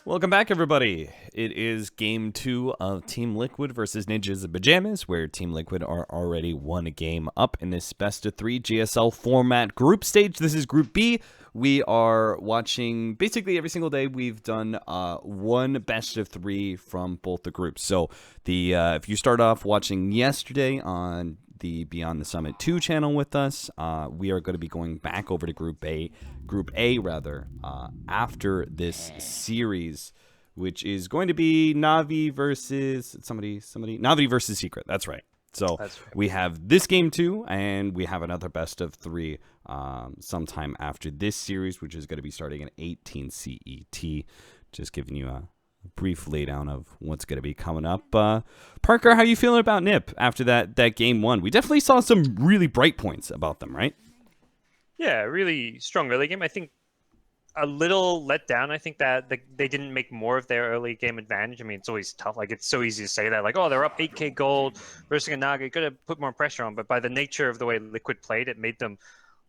Welcome back, everybody. It is game 2 of Team Liquid versus Ninjas in Pajamas, where Team Liquid are already one game up in this best of 3 GSL format group stage. This is Group B. We are watching basically every single day. We've done one best of 3 from both the groups. So if you start off watching yesterday on the Beyond the Summit 2 channel with us, we are going to be going back over to Group A rather, after this series, which is going to be Navi versus Navi versus Secret. That's right. So we have this game 2, and we have another best of 3 sometime after this series, which is going to be starting at 18 CET. Just giving you a brief laydown of what's going to be coming up. Parker, how you feeling about NiP after that game 1? We definitely saw some really bright points about them, right? Yeah, really strong early game. I think a little let down. I think that they didn't make more of their early game advantage. I mean, it's always tough. Like, it's so easy to say that, like, oh, they're up 8K gold versus a Naga. You got to put more pressure on. But by the nature of the way Liquid played, it made them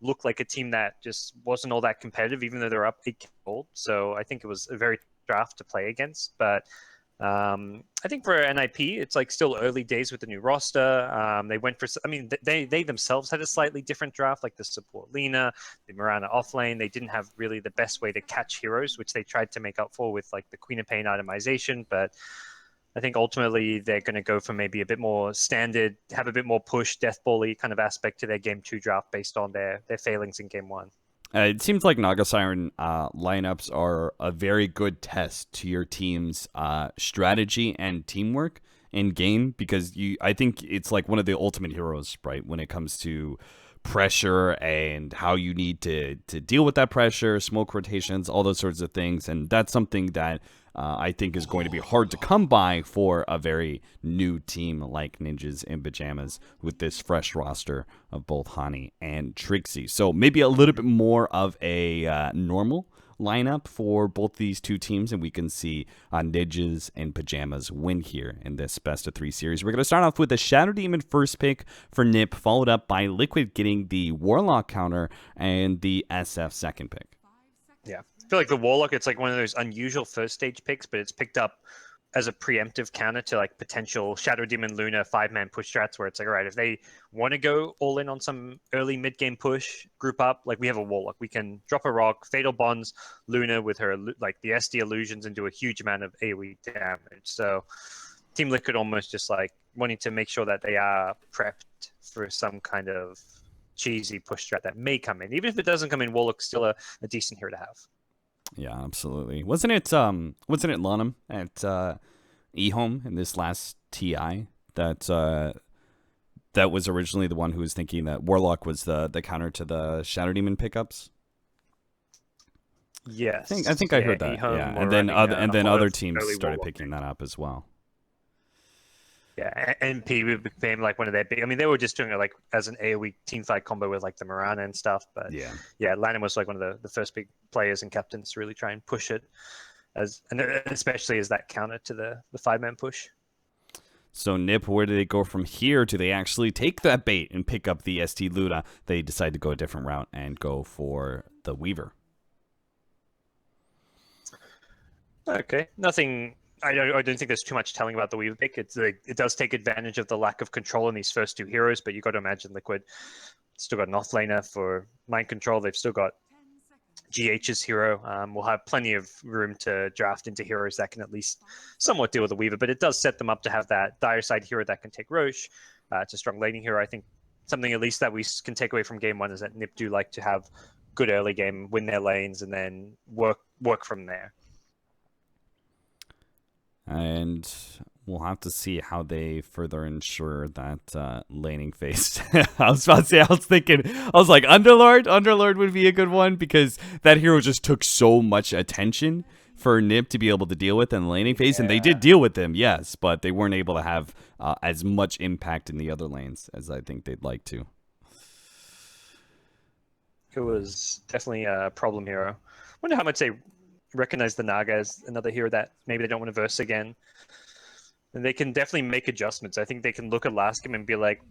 look like a team that just wasn't all that competitive, even though they're up 8K gold. So I think it was a very draft to play against. But I think for NiP, it's like still early days with the new roster. They went for, I mean, they themselves had a slightly different draft, like the support Lina, the Mirana offlane. They didn't have really the best way to catch heroes, which they tried to make up for with like the Queen of Pain itemization. But I think ultimately they're going to go for maybe a bit more standard, have a bit more push, death ball-y kind of aspect to their game 2 draft based on their failings in game 1. It seems like Naga Siren lineups are a very good test to your team's strategy and teamwork in game, because I think it's like one of the ultimate heroes, right, when it comes to pressure and how you need to deal with that pressure, smoke rotations, all those sorts of things. And that's something that I think is going to be hard to come by for a very new team like Ninjas in Pajamas with this fresh roster of both Hani and Trixie. So maybe a little bit more of a normal lineup for both these two teams, and we can see Ninjas and Pajamas win here in this best of 3 series. We're going to start off with the Shadow Demon first pick for NiP, followed up by Liquid getting the Warlock counter and the SF second pick. Yeah, I feel like the Warlock, it's like one of those unusual first stage picks, but it's picked up as a preemptive counter to like potential Shadow Demon Luna 5-man push strats, where it's like, all right, if they want to go all in on some early mid-game push, group up, like we have a Warlock. We can drop a rock, Fatal Bonds Luna with her like the SD illusions and do a huge amount of AoE damage. So Team Liquid almost just like wanting to make sure that they are prepped for some kind of cheesy push strat that may come in. Even if it doesn't come in, Warlock's still a decent hero to have. Yeah, absolutely. Wasn't it Lanham at eHome in this last TI that was originally the one who was thinking that Warlock was the counter to the Shadow Demon pickups? Yes. I think I heard that. Yeah, and then other teams started picking that up as well. Yeah, NP became like one of their big. I mean, they were just doing it like as an AoE teamfight combo with like the Mirana and stuff. But yeah, Lanham was like one of the first big players and captains to really try and push it, and especially as that counter to the 5-man push. So NiP, where do they go from here? Do they actually take that bait and pick up the ST Luna? They decide to go a different route and go for the Weaver. Okay, nothing. I don't think there's too much telling about the Weaver pick. It does take advantage of the lack of control in these first 2 heroes, but you got to imagine Liquid still got an offlaner for mind control. They've still got GH's hero. We'll have plenty of room to draft into heroes that can at least somewhat deal with the Weaver, but it does set them up to have that dire side hero that can take Roche. It's a strong laning hero. I think something at least that we can take away from game 1 is that NiP do like to have good early game, win their lanes, and then work from there. And we'll have to see how they further ensure that laning phase. I was like, Underlord would be a good one, because that hero just took so much attention for NiP to be able to deal with in the laning phase, and they did deal with them, yes, but they weren't able to have as much impact in the other lanes as I think they'd like to. It was definitely a problem hero. I wonder how much they recognize the Naga as another hero that maybe they don't want to verse again. And they can definitely make adjustments. I think they can look at last game and be like,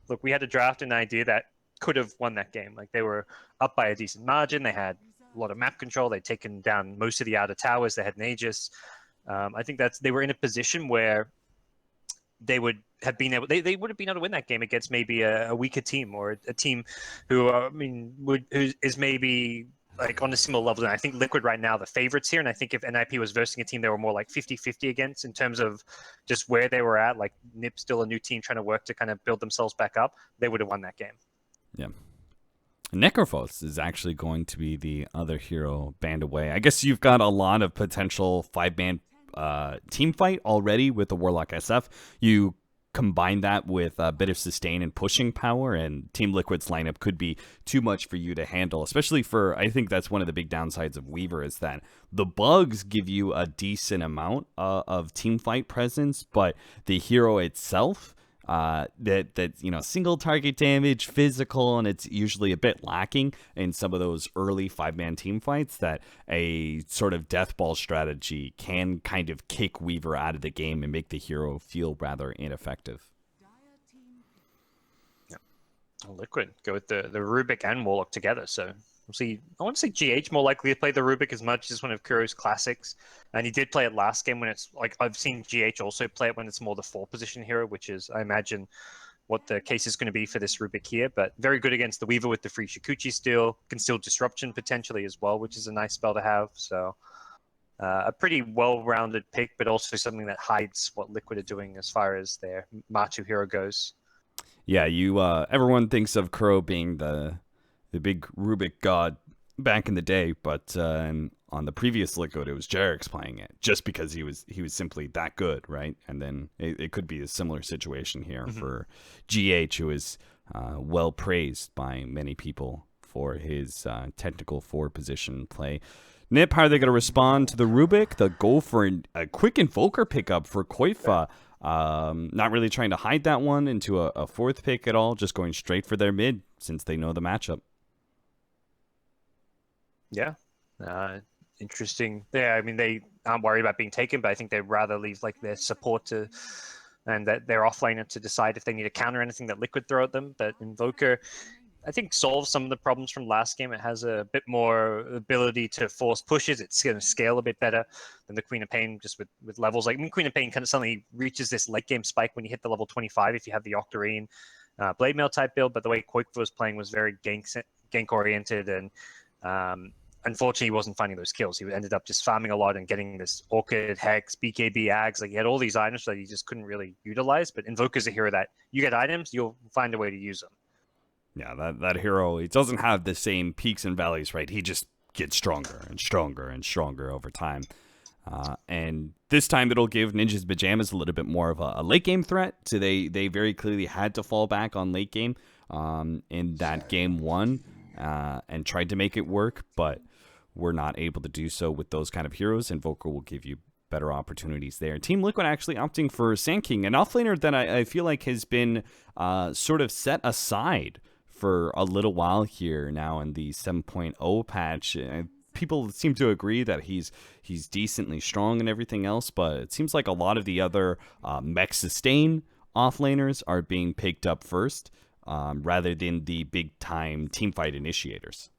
look, we had to draft an idea that could have won that game. Like, they were up by a decent margin. They had a lot of map control. They'd taken down most of the outer towers. They had an Aegis. I think they were in a position where they would have been able. They would have been able to win that game against maybe a weaker team, or a team who who is maybe like on a similar level. And I think Liquid right now the favorites here, and I think if NiP was versing a team they were more like 50-50 against in terms of just where they were at, like NiP still a new team trying to work to kind of build themselves back up, they would have won that game. Yeah. Necrophos is actually going to be the other hero banned away. I guess you've got a lot of potential 5-man team fight already with the Warlock SF. You combine that with a bit of sustain and pushing power, and Team Liquid's lineup could be too much for you to handle, especially for, I think that's one of the big downsides of Weaver, is that the bugs give you a decent amount of team fight presence, but the hero itself, that single target damage, physical, and it's usually a bit lacking in some of those early 5-man team fights, that a sort of death ball strategy can kind of kick Weaver out of the game and make the hero feel rather ineffective. Yeah. Liquid go with the Rubik and Warlock together, so we'll see. I want to say GH more likely to play the Rubik as much as one of Kuro's classics, and he did play it last game when it's like, I've seen GH also play it when it's more the 4-position hero, which is, I imagine, what the case is going to be for this Rubik here. But very good against the Weaver with the free Shikuchi steal, can steal Disruption potentially as well, which is a nice spell to have. So a pretty well-rounded pick, but also something that hides what Liquid are doing as far as their Matu hero goes. Yeah, everyone thinks of Kuro being the big Rubik god back in the day, but on the previous Liquid, it was Jarek's playing it, just because he was simply that good, right? And then it could be a similar situation here for GH, who is well praised by many people for his technical 4-position play. NiP, how are they going to respond to the Rubik? They'll go for a quick Invoker pickup for Koifa. Not really trying to hide that one into a 4th pick at all, just going straight for their mid since they know the matchup. Yeah. Interesting. Yeah, I mean, they aren't worried about being taken, but I think they'd rather leave like their support to, and that their offlaner to decide if they need to counter anything that Liquid throw at them. But Invoker, I think, solves some of the problems from last game. It has a bit more ability to force pushes. It's going to scale a bit better than the Queen of Pain, just with levels. Like, I mean, Queen of Pain kind of suddenly reaches this late game spike when you hit the level 25 if you have the Octarine Blade Mail type build. But the way Quake was playing was very gank oriented, and unfortunately, he wasn't finding those kills. He ended up just farming a lot and getting this Orchid, Hex, BKB, Ags. Like, he had all these items that he just couldn't really utilize. But Invoker's a hero that you get items, you'll find a way to use them. Yeah, that hero, he doesn't have the same peaks and valleys, right? He just gets stronger and stronger and stronger over time. And this time it'll give Ninja's Pajamas a little bit more of a late game threat. So they very clearly had to fall back on late game in that game 1 and tried to make it work, but were not able to do so with those kind of heroes. Invoker will give you better opportunities there. Team Liquid actually opting for Sand King, an offlaner that I feel like has been sort of set aside for a little while here now in the 7.0 patch. People seem to agree that he's decently strong and everything else, but it seems like a lot of the other mech sustain offlaners are being picked up first rather than the big time teamfight initiators.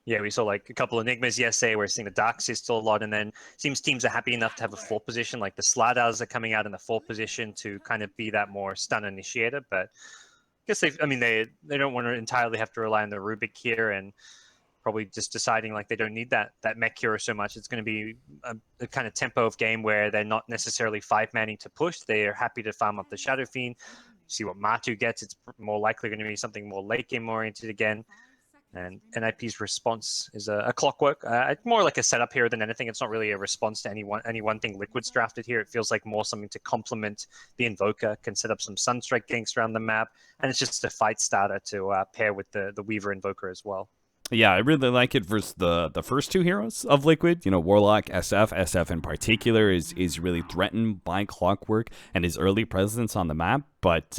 Yeah, we saw like a couple of Enigmas yesterday. We're seeing the Dark still a lot, and then seems teams are happy enough to have a 4 position. Like the Sladars are coming out in the 4 position to kind of be that more stun initiator, but I guess they don't want to entirely have to rely on the Rubik here, and probably just deciding like they don't need that mech hero so much. It's going to be a kind of tempo of game where they're not necessarily 5-manning to push. They are happy to farm up the Shadow Fiend, see what Matu gets. It's more likely going to be something more late game oriented again. And NiP's response is a clockwork. It's more like a setup here than anything. It's not really a response to any one thing Liquid's drafted here. It feels like more something to complement the Invoker, can set up some Sunstrike ganks around the map, and it's just a fight starter to pair with the Weaver Invoker as well. Yeah, I really like it versus the first 2 heroes of Liquid. Warlock, SF in particular is really threatened by Clockwork and his early presence on the map, but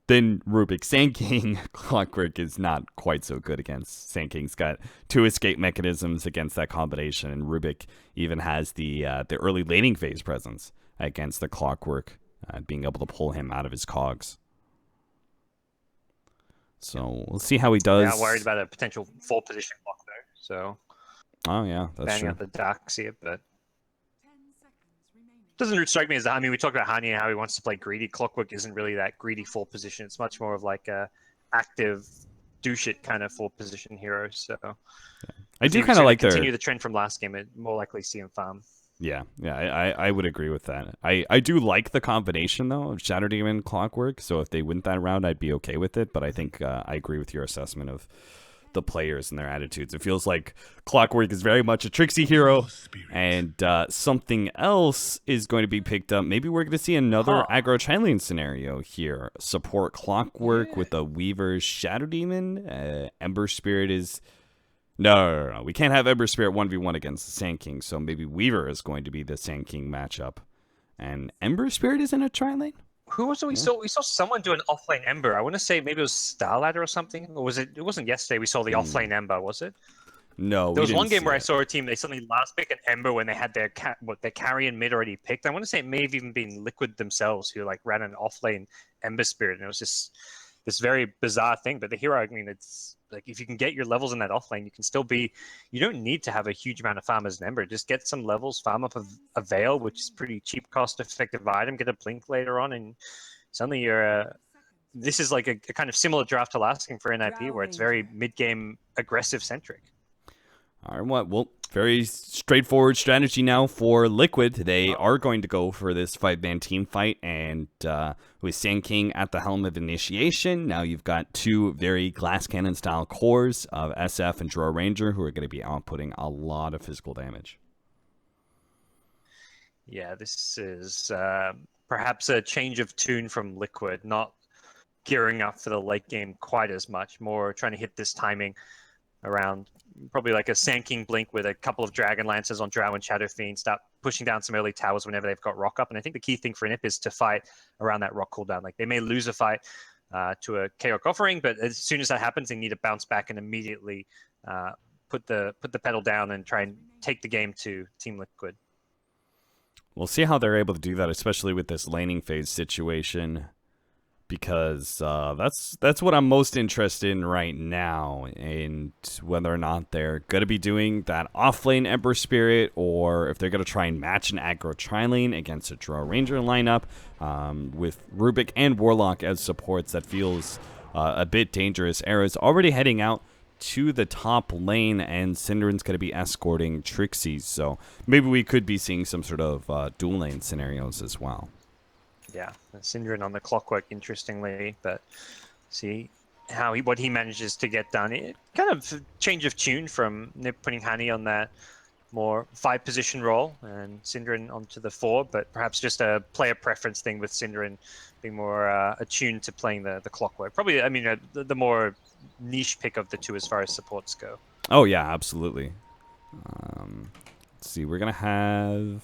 then Rubik Sand King, Clockwork is not quite so good against. Sand King's got 2 escape mechanisms against that combination, and Rubik even has the early laning phase presence against the Clockwork, being able to pull him out of his cogs. So we'll see how he does. Yeah, I'm worried about a potential 4 position block though. So Oh yeah, that's banging true. out the DAC here, but doesn't strike me as that. I mean, we talked about Hani and how he wants to play greedy. Clockwork isn't really that greedy 4 position. It's much more of like a active do shit kind of 4 position hero. So I do kind of like continue the trend from last game. It more likely see him farm. Yeah, I would agree with that. I do like the combination, though, of Shadow Demon Clockwork, so if they went that round, I'd be okay with it, but I think I agree with your assessment of the players and their attitudes. It feels like Clockwork is very much a Trixie hero, and something else is going to be picked up. Maybe we're going to see another aggro Chilene scenario here. Support Clockwork with a Weaver's Shadow Demon. Ember Spirit is... No. We can't have Ember Spirit 1v1 against the Sand King, so maybe Weaver is going to be the Sand King matchup. And Ember Spirit is in a tri-lane? Who was it? We saw someone do an offlane Ember. I want to say maybe it was Starladder or something. Or was it? It wasn't yesterday. We saw the offlane Ember, was it? No. There was one game where I saw a team. They suddenly last pick an Ember when they had their carry mid already picked. I want to say it may have even been Liquid themselves who like ran an offlane Ember Spirit, and it was just this very bizarre thing. But the hero, I mean, it's like if you can get your levels in that offlane, you can still be. You don't need to have a huge amount of farm as an Ember. Just get some levels, farm up a Veil, which is pretty cheap, cost-effective item. Get a Blink later on, and suddenly you're. This is like a kind of similar draft to last game for NiP, where it's very mid-game aggressive centric. All right, well, very straightforward strategy now for Liquid. They are going to go for this 5-man team fight, and with Sand King at the helm of initiation, now you've got 2 very glass cannon style cores of SF and Draw Ranger who are going to be outputting a lot of physical damage. Yeah, this is perhaps a change of tune from Liquid, not gearing up for the late game quite as much, more trying to hit this timing around probably like a Sand King Blink with a couple of Dragon Lancers on Drow and Shadow Fiend, start pushing down some early towers whenever they've got rock up. And I think the key thing for NiP is to fight around that rock cooldown. Like they may lose a fight to a Chaos Offering, but as soon as that happens, they need to bounce back and immediately put the pedal down and try and take the game to Team Liquid. We'll see how they're able to do that, especially with this laning phase situation, because that's what I'm most interested in right now, and whether or not they're going to be doing that off-lane Ember Spirit, or if they're going to try and match an aggro tri-lane against a Draw Ranger lineup with Rubik and Warlock as supports. That feels a bit dangerous. Era's already heading out to the top lane, and Synderen's going to be escorting Trixie, so maybe we could be seeing some sort of dual lane scenarios as well. Yeah, Synderen on the Clockwork, interestingly, but see what he manages to get done. It kind of change of tune from NiP putting Hani on that more 5-position role and Synderen onto the 4, but perhaps just a player preference thing with Synderen being more attuned to playing the Clockwork. Probably, I mean, the more niche pick of the 2 as far as supports go. Oh yeah, absolutely. Let's see, we're gonna have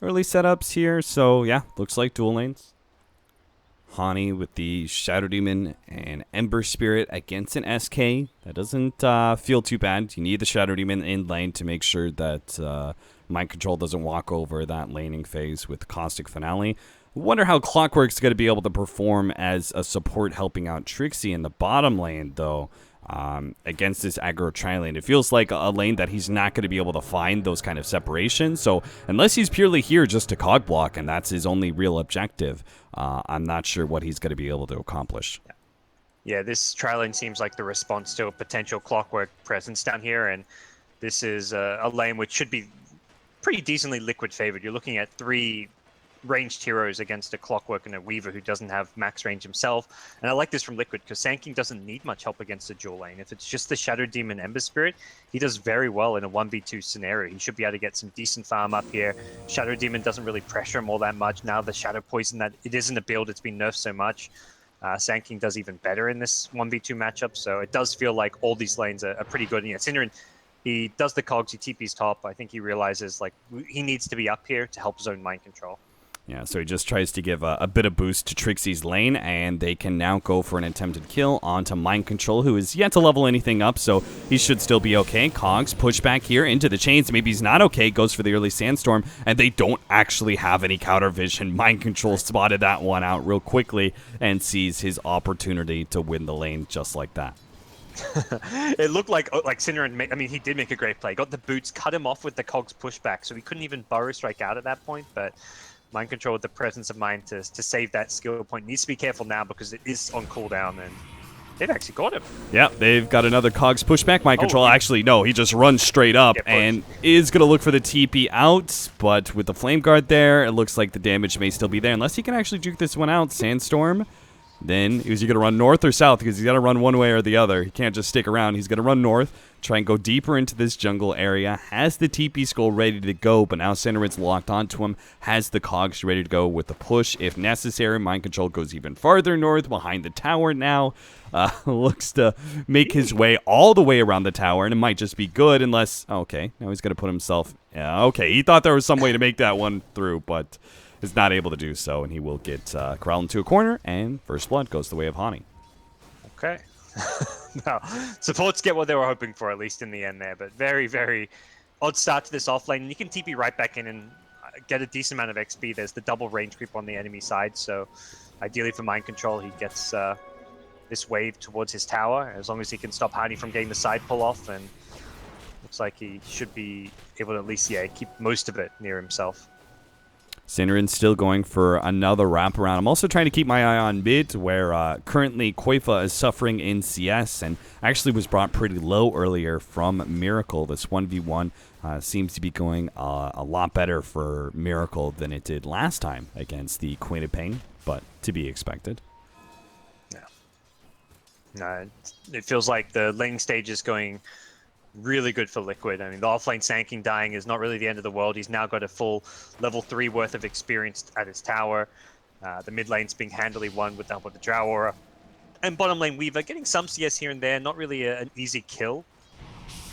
early setups here, so yeah, looks like dual lanes. Hani with the Shadow Demon and Ember Spirit against an SK. That doesn't feel too bad. You need the Shadow Demon in lane to make sure that Mind Control doesn't walk over that laning phase with Caustic Finale. Wonder how Clockwork's going to be able to perform as a support helping out Trixie in the bottom lane, though, against this aggro tri-lane. It feels like a lane that he's not going to be able to find those kind of separations. So unless he's purely here just to cog block, and that's his only real objective, I'm not sure what he's going to be able to accomplish. Yeah, this tri-lane seems like the response to a potential Clockwork presence down here, and this is a lane which should be pretty decently Liquid favored. You're looking at 3 ranged heroes against a Clockwork and a Weaver who doesn't have max range himself. And I like this from Liquid because Sand King doesn't need much help against the dual lane. If it's just the Shadow Demon Ember Spirit, he does very well in a 1v2 scenario. He should be able to get some decent farm up here. Shadow Demon doesn't really pressure him all that much. Now the Shadow Poison, that it isn't a build, it's been nerfed so much. Sand King does even better in this 1v2 matchup, so it does feel like all these lanes are pretty good. And yeah, Synderen, he does the cogs, he TP's top. I think he realizes like he needs to be up here to help zone mind control. Yeah, so he just tries to give a bit of boost to Trixie's lane, and they can now go for an attempted kill onto Mind Control, who is yet to level anything up, so he should still be okay. Cogs push back here into the chains. Maybe he's not okay, goes for the early Sandstorm, and they don't actually have any counter vision. Mind Control spotted that one out real quickly and sees his opportunity to win the lane just like that. It looked like Synderen, I mean, he did make a great play. Got the boots, cut him off with the Cogs pushback, so he couldn't even burrow strike out at that point, but Mind Control with the presence of mind to save that skill point. Needs to be careful now because it is on cooldown, and they've actually got him. Yeah, they've got another Cogs pushback. Mind Control, actually, no, he just runs straight up and is going to look for the TP out, but with the Flame Guard there, it looks like the damage may still be there, unless he can actually juke this one out. Sandstorm. Then, is he going to run north or south? Because he's got to run one way or the other. He can't just stick around. He's going to run north, try and go deeper into this jungle area. Has the TP skull ready to go, but now Synderen's locked onto him. Has the Cogs ready to go with the push if necessary. Mind Control goes even farther north behind the tower now. Looks to make his way all the way around the tower, and it might just be good unless... Okay, now he's going to put himself... Yeah, okay, he thought there was some way to make that one through, but... is not able to do so, and he will get corralled into a corner, and first blood goes the way of Hani. Okay. Now, supports get what they were hoping for, at least in the end there, but very, very odd start to this offlane. You can TP right back in and get a decent amount of XP. There's the double range creep on the enemy side, so ideally for Mind Control, he gets this wave towards his tower, as long as he can stop Hani from getting the side pull off, and looks like he should be able to at least, keep most of it near himself. Synderen's still going for another wraparound. I'm also trying to keep my eye on mid, where currently Koifa is suffering in CS and actually was brought pretty low earlier from Miracle. This 1v1 seems to be going a lot better for Miracle than it did last time against the Queen of Pain, but to be expected. Yeah. No, it feels like the lane stage is going really good for Liquid. I mean, the offlane Sanking dying is not really the end of the world. He's now got a full level 3 worth of experience at his tower. The mid lane's being handily won with the help of the Drow Aura. And bottom lane Weaver getting some CS here and there. Not really an easy kill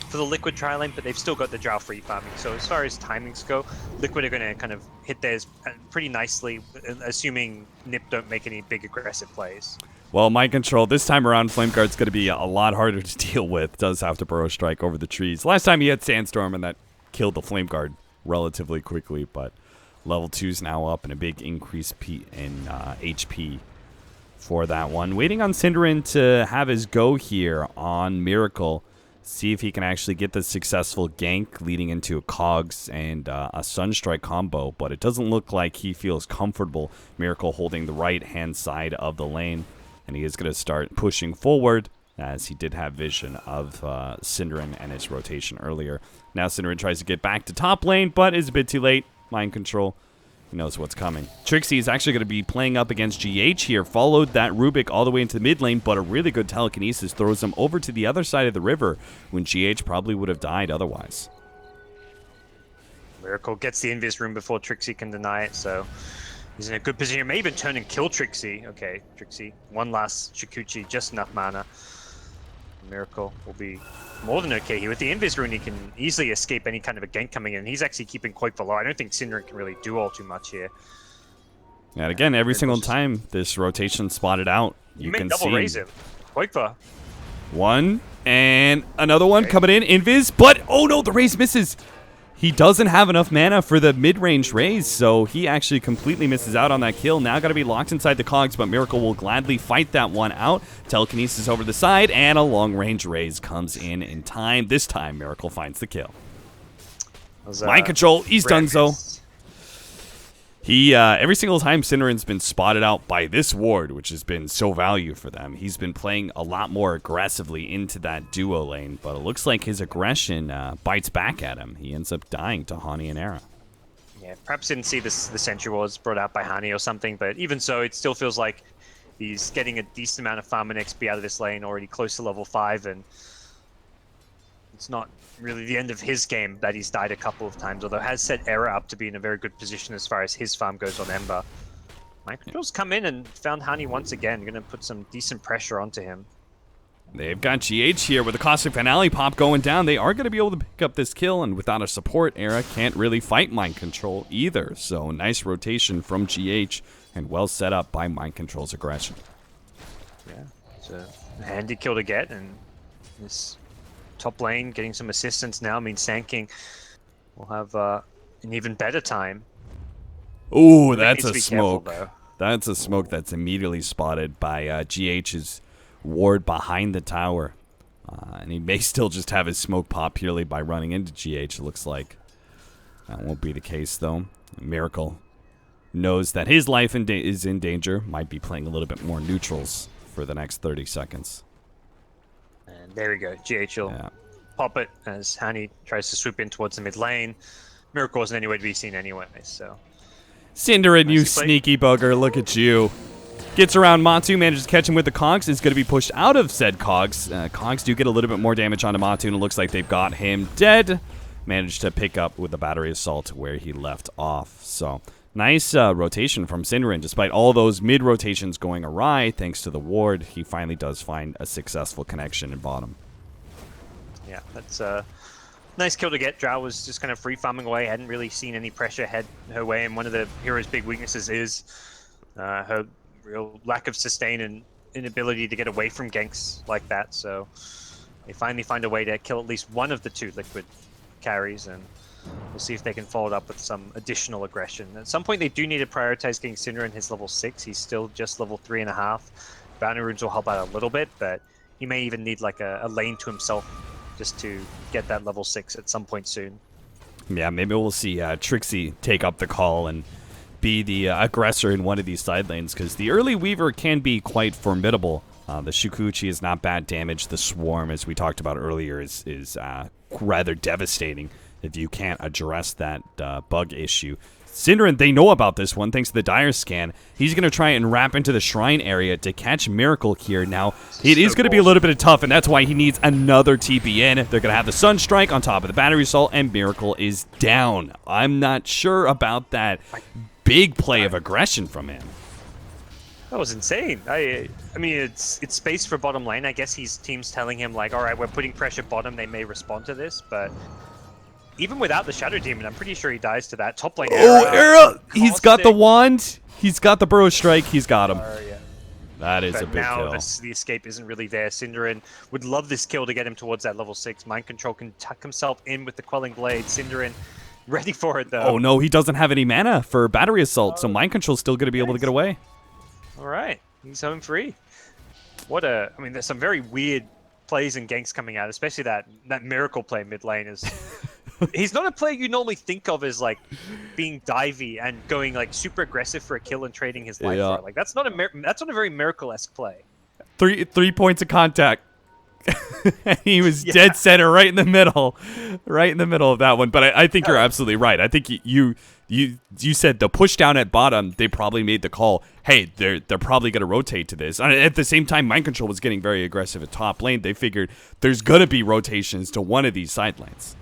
for the Liquid tri lane, but they've still got the Drow free farming. So as far as timings go, Liquid are going to kind of hit theirs pretty nicely, assuming NiP don't make any big aggressive plays. Well, Mind Control, this time around, Flame Guard's going to be a lot harder to deal with. Does have to burrow strike over the trees. Last time he had Sandstorm, and that killed the Flame Guard relatively quickly, but level 2's now up, and a big increase in HP for that one. Waiting on Synderen to have his go here on Miracle. See if he can actually get the successful gank leading into a Cogs and a Sunstrike combo, but it doesn't look like he feels comfortable. Miracle holding the right-hand side of the lane. And he is going to start pushing forward, as he did have vision of Synderen and his rotation earlier. Now Synderen tries to get back to top lane, but is a bit too late. Mind Control. He knows what's coming. Trixie is actually going to be playing up against GH here. Followed that Rubik all the way into the mid lane, but a really good telekinesis throws him over to the other side of the river when GH probably would have died otherwise. Miracle gets the Invis room before Trixie can deny it, so... he's in a good position. He may even turn and kill Trixie. Okay, Trixie. One last Shikuchi, just enough mana. Miracle will be more than okay here. With the Invis rune, he can easily escape any kind of a gank coming in. He's actually keeping Koifa low. I don't think Synderen can really do all too much here. Yeah, and again, every single time this rotation spotted out, you can double see raise him. Koifa. One, and another one coming in. Invis, but oh no, the raise misses. He doesn't have enough mana for the mid-range raise, so he actually completely misses out on that kill. Now got to be locked inside the Cogs, but Miracle will gladly fight that one out. Telekinesis over the side, and a long-range raise comes in time. This time, Miracle finds the kill. Mind Control, he's done so. He, every single time Synderen's been spotted out by this ward, which has been so value for them, he's been playing a lot more aggressively into that duo lane, but it looks like his aggression bites back at him. He ends up dying to Hani and Era. Yeah, perhaps didn't see the Sentry Wards brought out by Hani or something, but even so, it still feels like he's getting a decent amount of farm and XP out of this lane, already close to level 5, and it's not really the end of his game that he's died a couple of times, although has set Era up to be in a very good position as far as his farm goes on Ember. Mind Control's come in and found Hani once again, going to put some decent pressure onto him. They've got GH here with the Caustic Finale pop going down. They are going to be able to pick up this kill, and without a support, Era can't really fight Mind Control either. So nice rotation from GH, and well set up by Mind Control's aggression. Yeah, it's a handy kill to get, and this top lane getting some assistance now means Sand King will have an even better time. Ooh, that's a smoke. Careful, that's a smoke that's immediately spotted by GH's ward behind the tower. And he may still just have his smoke pop purely by running into GH, it looks like. That won't be the case, though. Miracle knows that his life is in danger. Might be playing a little bit more neutrals for the next 30 seconds. And there we go. GH will pop it as Hani tries to swoop in towards the mid lane. Miracle wasn't anywhere to be seen anyway, so... Synderen, you sneaky bugger, look at you. Gets around Matu, manages to catch him with the Cogs, is going to be pushed out of said Cogs. Cogs do get a little bit more damage onto Matu, and it looks like they've got him dead. Managed to pick up with the battery assault where he left off. So, nice rotation from Synderen. Despite all those mid-rotations going awry, thanks to the ward, he finally does find a successful connection in bottom. Yeah, that's a nice kill to get. Drow was just kind of free farming away, hadn't really seen any pressure head her way, and one of the hero's big weaknesses is her real lack of sustain and inability to get away from ganks like that. So they finally find a way to kill at least one of the two Liquid carries, and we'll see if they can follow it up with some additional aggression. At some point, they do need to prioritize getting Synderen his level 6. He's still just level 3.5. Bounty runes will help out a little bit, but he may even need like a lane to himself just to get that level 6 at some point soon. Yeah, maybe we'll see Trixie take up the call and be the aggressor in one of these side lanes, because the early Weaver can be quite formidable. The Shukuchi is not bad damage. The Swarm, as we talked about earlier, is rather devastating if you can't address that bug issue. Synderen, they know about this one thanks to the Dire Scan. He's going to try and wrap into the Shrine area to catch Miracle here. Now, it is going to be a little bit of tough, and that's why he needs another TP in. They're going to have the Sunstrike on top of the Battery Assault, and Miracle is down. I'm not sure about that big play of aggression from him. That was insane. I mean, it's space for bottom lane. I guess his team's telling him, like, all right, we're putting pressure bottom. They may respond to this, but even without the Shadow Demon, I'm pretty sure he dies to that. Top lane Era! He's got the wand. He's got the Burrow Strike. He's got him. Yeah. That is a big kill. Now the escape isn't really there. Synderen would love this kill to get him towards that level 6. Mind Control can tuck himself in with the Quelling Blade. Synderen ready for it, though. Oh, no, he doesn't have any mana for Battery Assault, so Mind Control's still going to be able to get away. All right, he's home free. I mean, there's some very weird plays and ganks coming out, especially that Miracle play mid lane is... He's not a player you normally think of as, like, being divey and going, like, super aggressive for a kill and trading his life for it. Like, that's not a very Miracle-esque play. Three points of contact. He was dead center right in the middle of that one. But I think you're absolutely right. I think you said the push down at bottom, they probably made the call, hey, they're probably going to rotate to this. And at the same time, Mind Control was getting very aggressive at top lane. They figured there's going to be rotations to one of these side lanes.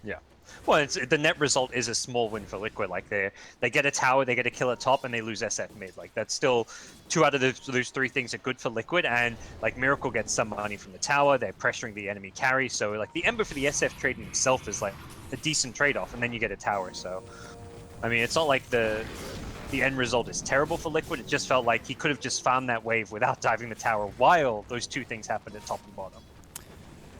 Yeah. Well, the net result is a small win for Liquid. Like, they get a tower, they get a kill at top, and they lose SF mid. Like, that's still 2 out of those 3 things are good for Liquid. And, like, Miracle gets some money from the tower. They're pressuring the enemy carry. So, like, the Ember for the SF trade in itself is, like, a decent trade-off. And then you get a tower. So, I mean, it's not like the end result is terrible for Liquid. It just felt like he could have just farmed that wave without diving the tower while those 2 things happened at top and bottom.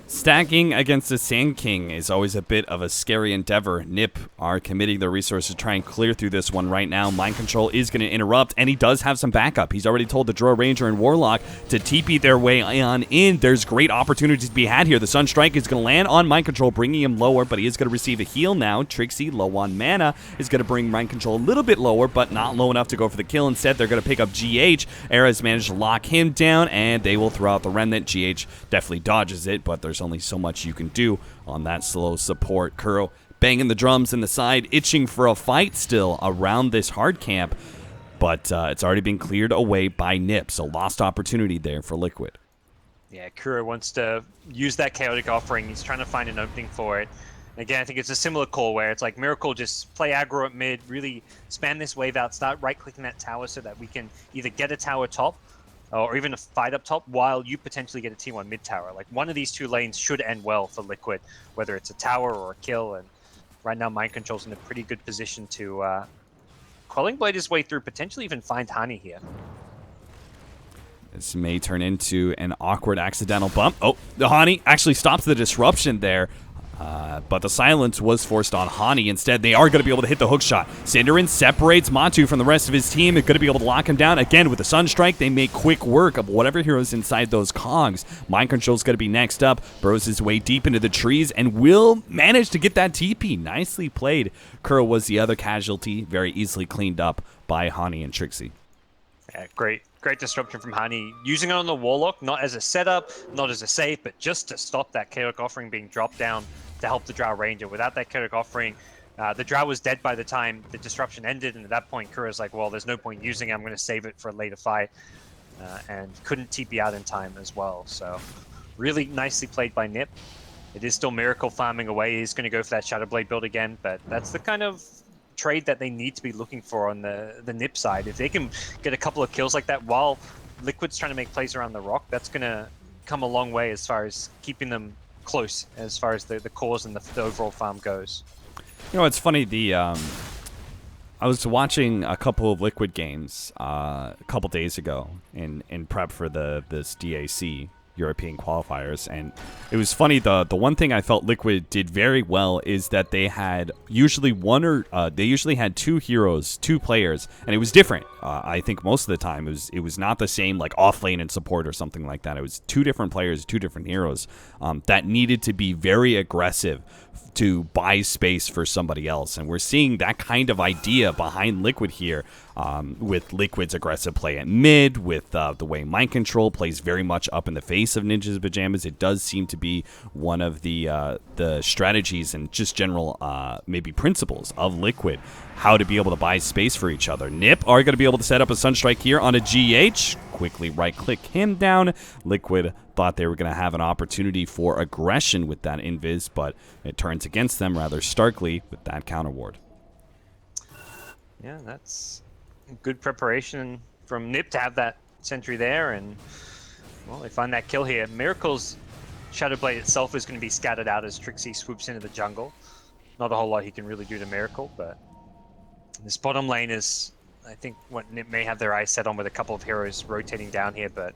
Stacking against the Sand King is always a bit of a scary endeavor. NiP are committing their resources to try and clear through this one right now. Mind Control is going to interrupt, and he does have some backup. He's already told the Drow Ranger and Warlock to TP their way on in. There's great opportunities to be had here. The Sunstrike is going to land on Mind Control, bringing him lower, but he is going to receive a heal now. Trixie, low on mana, is going to bring Mind Control a little bit lower, but not low enough to go for the kill. Instead, they're going to pick up GH. Era's managed to lock him down, and they will throw out the Remnant. GH definitely dodges it, but there's only so much you can do on that slow support. Kuro banging the drums in the side, itching for a fight still around this hard camp, but it's already been cleared away by NiP, so lost opportunity there for Liquid. Yeah, Kuro wants to use that chaotic offering. He's trying to find an opening for it. And again, I think it's a similar call where it's like Miracle just play aggro at mid, really span this wave out, start right-clicking that tower so that we can either get a tower top or even a fight up top, while you potentially get a T1 mid tower. Like, one of these two lanes should end well for Liquid, whether it's a tower or a kill. And right now, Mind Control's in a pretty good position to Quelling Blade his way through, potentially even find Hani here. This may turn into an awkward accidental bump. Oh, the Hani actually stops the disruption there. But the silence was forced on Hani. Instead, they are going to be able to hit the hook shot. Cinderin separates Matu from the rest of his team. They're going to be able to lock him down. Again, with the Sunstrike, they make quick work of whatever heroes inside those cogs. Mind Control's going to be next up. Burrows his way deep into the trees and will manage to get that TP. Nicely played. Kuro was the other casualty. Very easily cleaned up by Hani and Trixie. Yeah, great disruption from Hani. Using it on the Warlock, not as a setup, not as a save, but just to stop that Chaotic Offering being dropped down to help the Drow Ranger. Without that Chaotic Offering, the Drow was dead by the time the disruption ended, and at that point, Kuro's like, well, there's no point using it, I'm going to save it for a later fight, and couldn't TP out in time as well. So really nicely played by NiP. It is still Miracle farming away. He's going to go for that Shadow Blade build again, but that's the kind of trade that they need to be looking for on the NiP side. If they can get a couple of kills like that while Liquid's trying to make plays around the rock, that's going to come a long way as far as keeping them close, as far as the cause and the overall farm goes. You know, it's funny, I was watching a couple of Liquid games a couple days ago in prep for this DAC, European qualifiers, and it was funny. The one thing I felt Liquid did very well is that they had usually had two heroes, two players, and it was different. I think most of the time it was not the same, like off lane and support or something like that. It was two different players, two different heroes that needed to be very aggressive to buy space for somebody else, and we're seeing that kind of idea behind Liquid here, with Liquid's aggressive play at mid, with the way Mind Control plays very much up in the face of Ninja's Pajamas. It does seem to be one of the strategies and just general maybe principles of Liquid, how to be able to buy space for each other. NiP are going to be able to set up a Sunstrike here on a GH, quickly right-click him down. Liquid thought they were going to have an opportunity for aggression with that invis, but it turns against them rather starkly with that counter ward. Yeah, that's good preparation from NiP to have that sentry there, and well, they find that kill here. Miracle's Shadow Blade itself is going to be scattered out as Trixie swoops into the jungle. Not a whole lot he can really do to Miracle, but this bottom lane is, I think, what NiP may have their eyes set on, with a couple of heroes rotating down here, but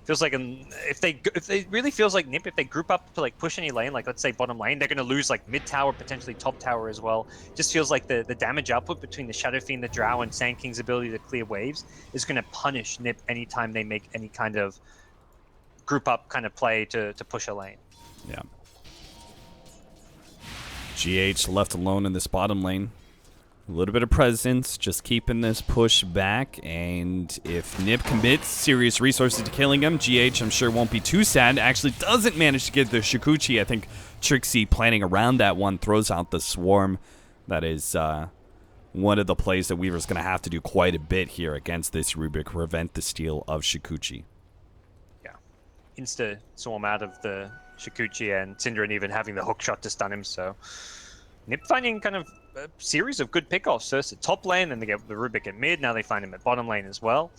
feels like if they really feels like NiP, if they group up to like push any lane, like let's say bottom lane, they're going to lose like mid tower, potentially top tower as well. Just feels like the damage output between the Shadow Fiend, the Drow, and Sand King's ability to clear waves is going to punish NiP anytime they make any kind of group up kind of play to push a lane. Yeah. GH left alone in this bottom lane. A little bit of presence, just keeping this push back, and if NiP commits serious resources to killing him, GH, I'm sure, won't be too sad. Actually doesn't manage to get the Shikuchi. I think Trixie, planning around that one, throws out the Swarm. That is one of the plays that Weaver's going to have to do quite a bit here against this Rubik, prevent the steal of Shikuchi. Yeah. Insta Swarm out of the Shikuchi, and Cinderin even having the hook shot to stun him, so NiP finding kind of a series of good pickoffs. First at top lane, then they get the Rubik at mid, now they find him at bottom lane as well.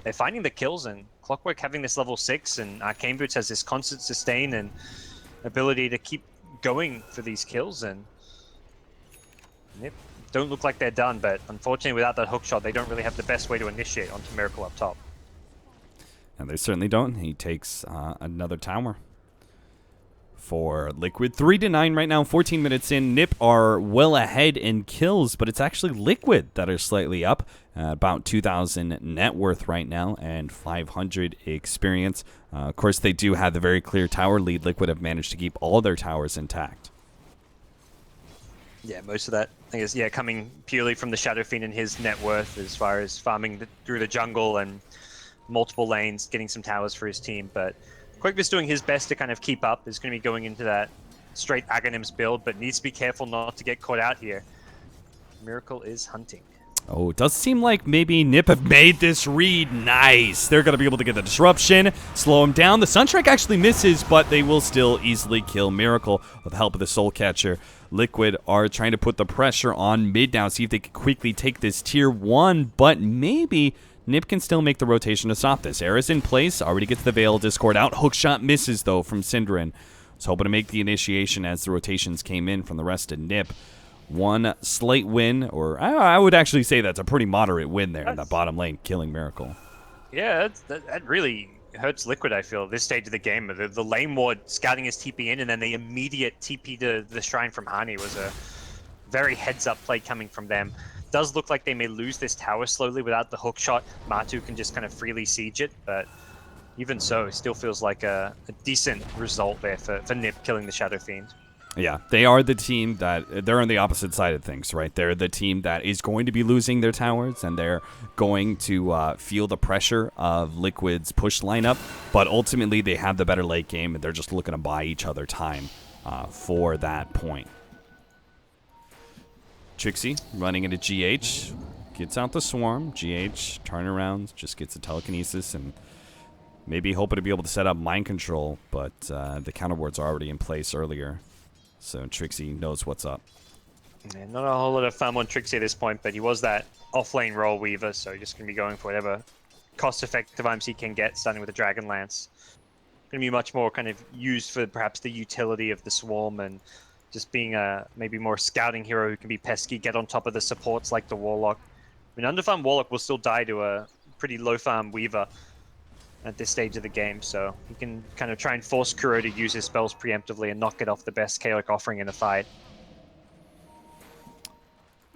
They're finding the kills, and Clockwork having this level 6, and Arcane Boots has this constant sustain and ability to keep going for these kills, and NiP don't look like they're done, but unfortunately without that hook shot, they don't really have the best way to initiate onto Miracle up top. And they certainly don't. He takes another tower for Liquid. 3-9 right now, 14 minutes in. NiP are well ahead in kills, but it's actually Liquid that are slightly up. About 2,000 net worth right now and 500 experience. Of course, they do have the very clear tower lead. Liquid have managed to keep all their towers intact. Yeah, most of that, I guess, yeah, coming purely from the Shadow Fiend and his net worth as far as farming through the jungle and multiple lanes, getting some towers for his team, but Quake's doing his best to kind of keep up. Is going to be going into that straight Aghanims build, but needs to be careful not to get caught out here. Miracle is hunting. Oh, it does seem like maybe NiP have made this read. Nice. They're going to be able to get the disruption, slow him down. The Sunstrike actually misses, but they will still easily kill Miracle with the help of the Soul Catcher. Liquid are trying to put the pressure on mid now, see if they can quickly take this tier 1, but maybe NiP can still make the rotation to stop this. Era's in place, already gets the Veil Discord out. Hookshot misses, though, from Synderen. Was hoping to make the initiation as the rotations came in from the rest of NiP. One slight win, or I would actually say that's a pretty moderate win there in that bottom lane, killing Miracle. Yeah, that really hurts Liquid, I feel, this stage of the game. The lane ward scouting his TP in, and then the immediate TP to the Shrine from Hani was a very heads-up play coming from them. Does look like they may lose this tower slowly without the hook shot. Matu can just kind of freely siege it, but even so, it still feels like a decent result there for NiP killing the Shadow Fiend. Yeah, they are the team that, they're on the opposite side of things, right? They're the team that is going to be losing their towers, and they're going to feel the pressure of Liquid's push lineup, but ultimately they have the better late game, and they're just looking to buy each other time for that point. Trixie running into GH, gets out the swarm. GH turnaround, just gets a telekinesis, and maybe hoping to be able to set up mind control, but the counter wards are already in place earlier. So Trixie knows what's up. Yeah, not a whole lot of fun on Trixie at this point, but he was that off-lane role weaver, so just going to be going for whatever cost-effective items he can get, starting with the Dragon Lance. Going to be much more kind of used for perhaps the utility of the Swarm and just being a maybe more scouting hero who can be pesky, get on top of the supports like the Warlock. I mean, underfarm Warlock will still die to a pretty low-farm Weaver at this stage of the game, so he can kind of try and force Kuro to use his spells preemptively and not get off the best chaotic offering in a fight.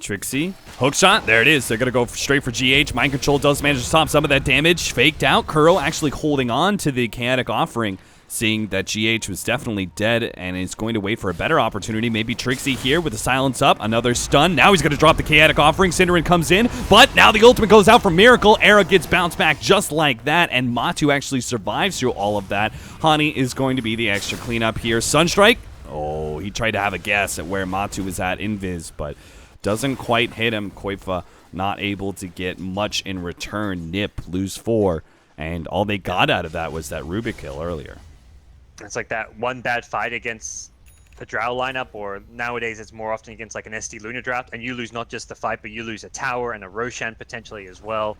Trixie, hookshot, there it is. They're going to go straight for GH. Mind Control does manage to stop some of that damage. Faked out. Kuro actually holding on to the chaotic offering, seeing that GH was definitely dead and is going to wait for a better opportunity. Maybe Trixie here with the silence up. Another stun. Now he's going to drop the chaotic offering. Synderen comes in, but now the ultimate goes out from Miracle. Era gets bounced back just like that, and Matu actually survives through all of that. Hani is going to be the extra cleanup here. Sunstrike. Oh, he tried to have a guess at where Matu was at invis, but doesn't quite hit him. Koifa not able to get much in return. NiP lose 4, and all they got out of that was that Rubik kill earlier. It's like that one bad fight against the Drow lineup, or nowadays it's more often against like an SD Luna draft, and you lose not just the fight, but you lose a tower and a Roshan potentially as well.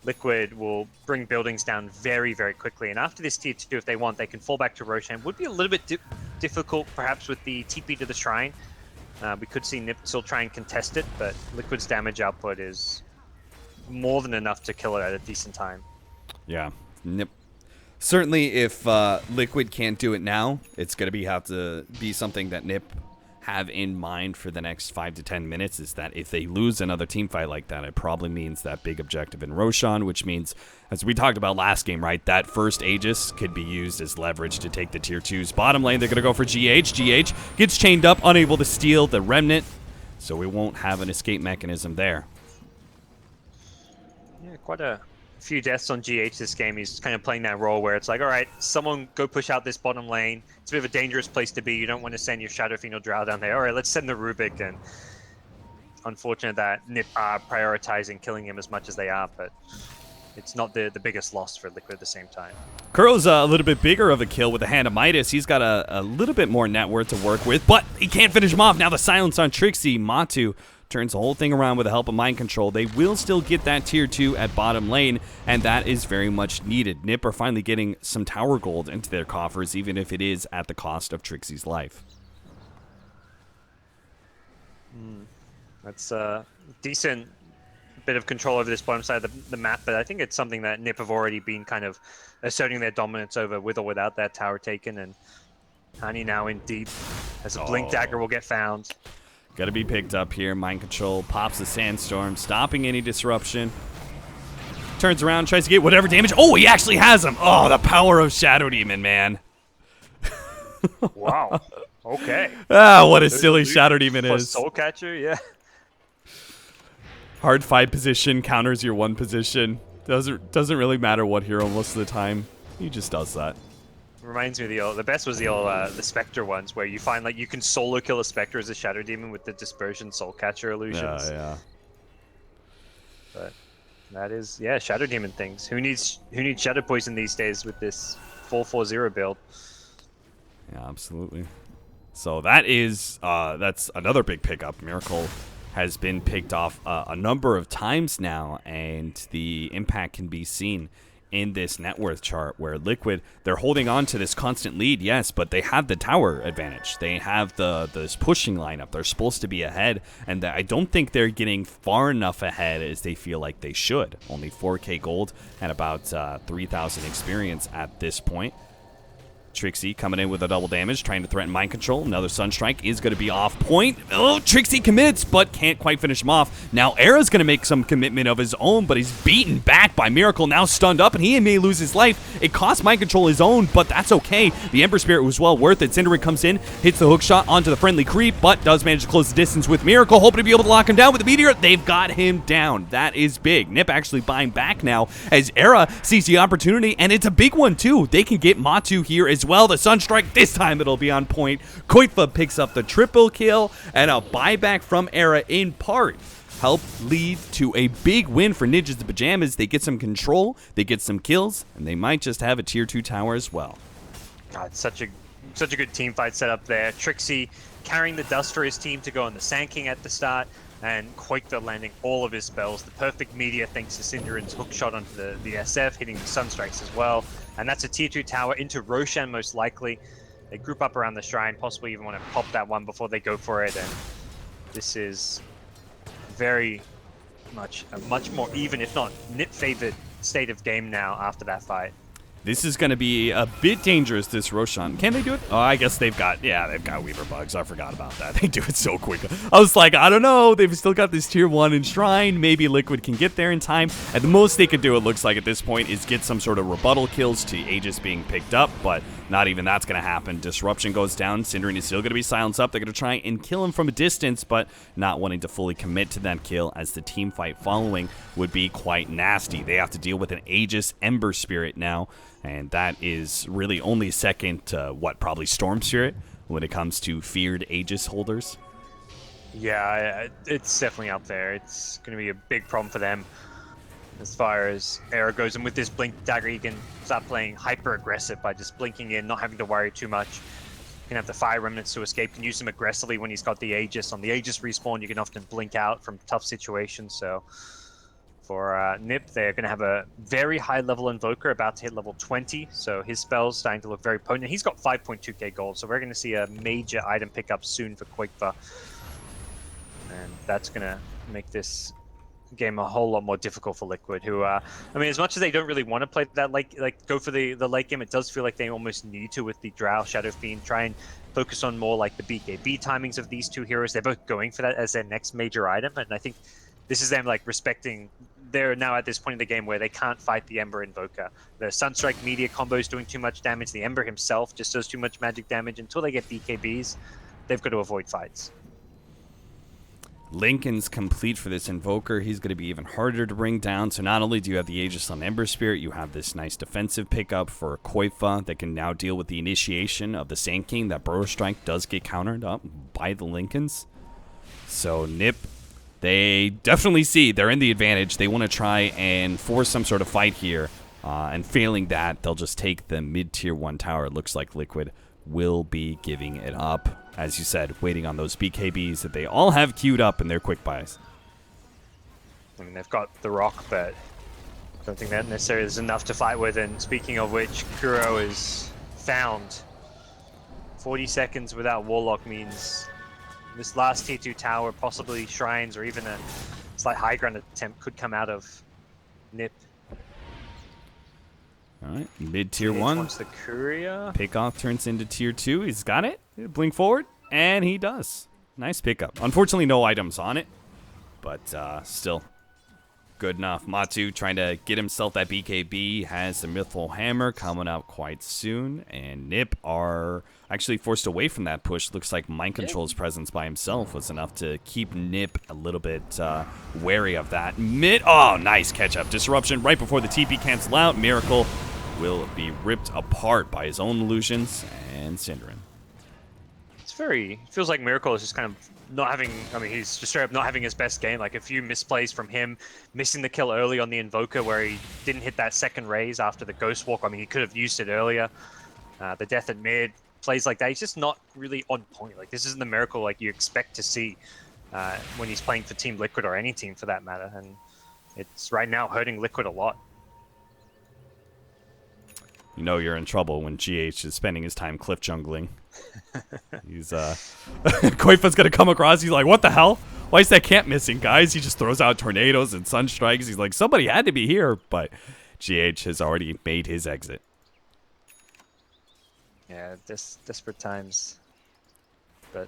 Liquid will bring buildings down very, very quickly, and after this tier 2, if they want, they can fall back to Roshan. Would be a little bit difficult perhaps with the TP to the Shrine. We could see NiP still try and contest it, but Liquid's damage output is more than enough to kill it at a decent time. Yeah, NiP. Certainly, if Liquid can't do it now, it's going to have to be something that NiP have in mind for the next 5 to 10 minutes, is that if they lose another team fight like that, it probably means that big objective in Roshan, which means, as we talked about last game, right, that first Aegis could be used as leverage to take the tier 2s. Bottom lane, they're going to go for GH. GH gets chained up, unable to steal the Remnant, so we won't have an escape mechanism there. Yeah, quite a few deaths on GH this game. He's kind of playing that role where it's like, all right, someone go push out this bottom lane. It's a bit of a dangerous place to be. You don't want to send your Shadow Fiend or Drow down there. All right, let's send the Rubik. And unfortunate that NiP are prioritizing killing him as much as they are, but it's not the biggest loss for Liquid at the same time. Kuro's a little bit bigger of a kill with the Hand of Midas. He's got a little bit more net worth to work with, but he can't finish him off. Now the silence on Trixie. Matu turns the whole thing around with the help of Mind Control. They will still get that tier 2 at bottom lane, and that is very much needed. NiP are finally getting some tower gold into their coffers, even if it is at the cost of Trixie's life. That's a decent bit of control over this bottom side of the map, but I think it's something that NiP have already been kind of asserting their dominance over with or without that tower taken, and Hani now in deep as a Blink Dagger will get found. Got to be picked up here. Mind Control pops the Sandstorm, stopping any disruption. Turns around, tries to get whatever damage. Oh, he actually has him. Oh, the power of Shadow Demon, man. Wow. Okay. Ah, what a silly Shadow Demon is. Soul Catcher, yeah. Hard fight position, counters your one position. Doesn't really matter what hero most of the time. He just does that. Reminds me of the best was the Spectre ones, where you find like you can solo kill a Spectre as a Shadow Demon with the Dispersion Soul Catcher illusions. Yeah. But that is, yeah, Shadow Demon things. Who needs Shadow Poison these days with this 4-4-0 build? Yeah, absolutely. So that is that's another big pickup. Miracle has been picked off a number of times now, and the impact can be seen in this net worth chart where Liquid, they're holding on to this constant lead, yes, but they have the tower advantage. They have this pushing lineup. They're supposed to be ahead, and I don't think they're getting far enough ahead as they feel like they should. Only 4K gold and about 3,000 experience at this point. Trixie coming in with a double damage, trying to threaten mind control. Another Sunstrike is going to be off point. Oh, Trixie commits, but can't quite finish him off. Now Era's going to make some commitment of his own, but he's beaten back by Miracle, now stunned up, and he may lose his life. It cost mind control his own, but that's okay. The Ember Spirit was well worth it. Synderen comes in, hits the hook shot onto the friendly creep, but does manage to close the distance with Miracle, hoping to be able to lock him down with the Meteor. They've got him down. That is big. NiP actually buying back now as Era sees the opportunity, and it's a big one too. They can get Matu here as well. The Sunstrike, this time it'll be on point. Koitva picks up the triple kill, and a buyback from Era in part help lead to a big win for Ninjas the Pajamas. They get some control, they get some kills, and they might just have a tier 2 tower as well. God, such a good team fight set up there. Trixie carrying the dust for his team to go on the Sand King at the start, and Koitva landing all of his spells. The perfect meteor thanks to Synderen's hook shot onto the SF, hitting the Sunstrikes as well. And that's a tier 2 tower into Roshan most likely. They group up around the shrine, possibly even want to pop that one before they go for it. And this is very much a much more even, if not NiP favored state of game now after that fight. This is going to be a bit dangerous, this Roshan. Can they do it? Oh, I guess they've got Weaver bugs. I forgot about that. They do it so quick. I was like, I don't know. They've still got this tier 1 Enshrine. Maybe Liquid can get there in time. At the most they could do, it looks like at this point, is get some sort of rebuttal kills to Aegis being picked up, but not even that's going to happen. Disruption goes down. Synderen is still going to be silenced up. They're going to try and kill him from a distance, but not wanting to fully commit to that kill, as the team fight following would be quite nasty. They have to deal with an Aegis Ember Spirit now, and that is really only second to, probably Storm Spirit when it comes to feared Aegis holders. Yeah, it's definitely up there. It's going to be a big problem for them. As far as Era goes, and with this Blink Dagger, you can start playing hyper-aggressive by just blinking in, not having to worry too much. You can have the Fire Remnants to escape, and use them aggressively when he's got the Aegis. On the Aegis respawn, you can often blink out from tough situations, so for NiP, they're going to have a very high-level Invoker about to hit level 20, so his spell's starting to look very potent. He's got 5.2k gold, so we're going to see a major item pickup soon for Koitva. And that's going to make this game a whole lot more difficult for Liquid, who, I mean, as much as they don't really want to play that, go for the late game, it does feel like they almost need to with the Drow, Shadow Fiend, try and focus on more like the BKB timings of these two heroes. They're both going for that as their next major item, and I think this is them like respecting. They're now at this point in the game where they can't fight the Ember Invoker. The Sunstrike Meteor combo is doing too much damage. The Ember himself just does too much magic damage. Until they get BKBs, they've got to avoid fights. Lincoln's complete for this Invoker. He's going to be even harder to bring down. So not only do you have the Aegis on Ember Spirit, you have this nice defensive pickup for Koitva that can now deal with the initiation of the Sand King. That Burrow Strike does get countered up by the Lincolns. So NiP, they definitely see they're in the advantage. They want to try and force some sort of fight here. And failing that, they'll just take the mid-tier 1 tower. It looks like Liquid will be giving it up. As you said, waiting on those BKBs that they all have queued up in their quick buys. I mean, they've got the Rock, but I don't think that necessarily is enough to fight with. And speaking of which, Kuro is found. 40 seconds without Warlock means this last tier 2 tower, possibly Shrines, or even a slight high ground attempt could come out of NiP. Alright, mid-tier 1. The Courier. Pickoff turns into tier 2. He's got it. Blink forward, and he does. Nice pickup. Unfortunately, no items on it, but still good enough. Matu trying to get himself that BKB, has the Mythal Hammer coming out quite soon, and NiP are actually forced away from that push. Looks like Mind Control's presence by himself was enough to keep NiP a little bit wary of that. Oh, nice catch-up. Disruption right before the TP cancel out. Miracle will be ripped apart by his own illusions, and Synderen. It feels like Miracle is just kind of not having, I mean, he's just straight up not having his best game. Like a few misplays from him, missing the kill early on the Invoker where he didn't hit that second raise after the Ghost Walk. I mean, he could have used it earlier. The death at mid, plays like that. He's just not really on point. Like, this isn't the Miracle like you expect to see. when he's playing for Team Liquid or any team for that matter. And it's right now hurting Liquid a lot. You know you're in trouble when GH is spending his time cliff jungling. He's Koifa's gonna come across. He's like, what the hell? Why is that camp missing, guys? He just throws out tornadoes and sun strikes. He's like, somebody had to be here, but GH has already made his exit. Yeah, desperate times. But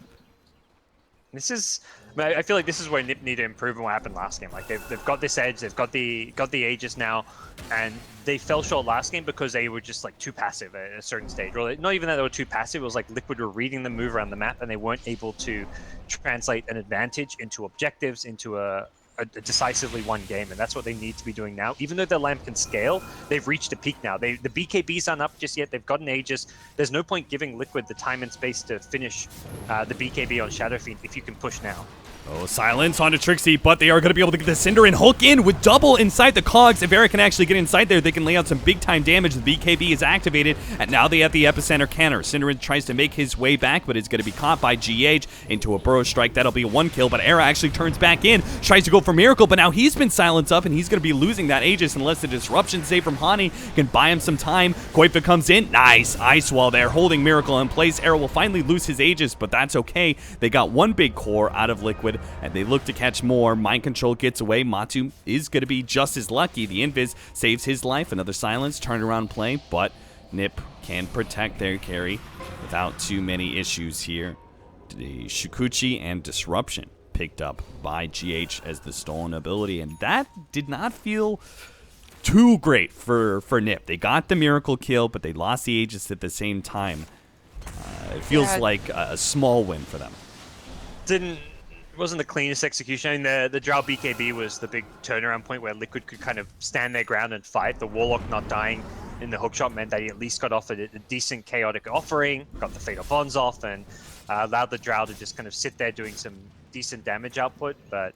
this is, I feel like this is where NiP need to improve on what happened last game. Like they've got this edge, they've got the Aegis now, and they fell short last game because they were just like too passive at a certain stage. Or not even that they were too passive, it was like Liquid were reading them move around the map and they weren't able to translate an advantage into objectives, into a decisively won game, and that's what they need to be doing now. Even though their lamp can scale, they've reached a peak now. The BKBs aren't up just yet. They've got an Aegis. There's no point giving Liquid the time and space to finish the BKB on Shadow Fiend if you can push now. Oh, silence onto Trixie, but they are going to be able to get the Cinder and hook in with double inside the cogs. If Eric can actually get inside there, they can lay out some big-time damage. The BKB is activated, and now they have the Epicenter canner. Cinderin tries to make his way back, but is going to be caught by GH into a Burrow Strike. That'll be a 1 kill, but Era actually turns back in, tries to go for Miracle, but now he's been silenced up, and he's going to be losing that Aegis unless the disruption save from Hani can buy him some time. Koifa comes in. Nice Ice Wall there, holding Miracle in place. Era will finally lose his Aegis, but that's okay. They got one big core out of Liquid, and they look to catch more. Mind Control gets away. Matu is going to be just as lucky. The Invis saves his life. Another silence, turnaround play, but NiP can protect their carry without too many issues here. The Shukuchi and Disruption picked up by GH as the stolen ability, and that did not feel too great for NiP. They got the Miracle kill, but they lost the Aegis at the same time. It feels like a small win for them. Wasn't the cleanest execution. I mean, the Drow BKB was the big turnaround point where Liquid could kind of stand their ground and fight. The Warlock not dying in the hookshot meant that he at least got off a decent chaotic offering, got the Fatal Bonds off, and allowed the Drow to just kind of sit there doing some decent damage output. But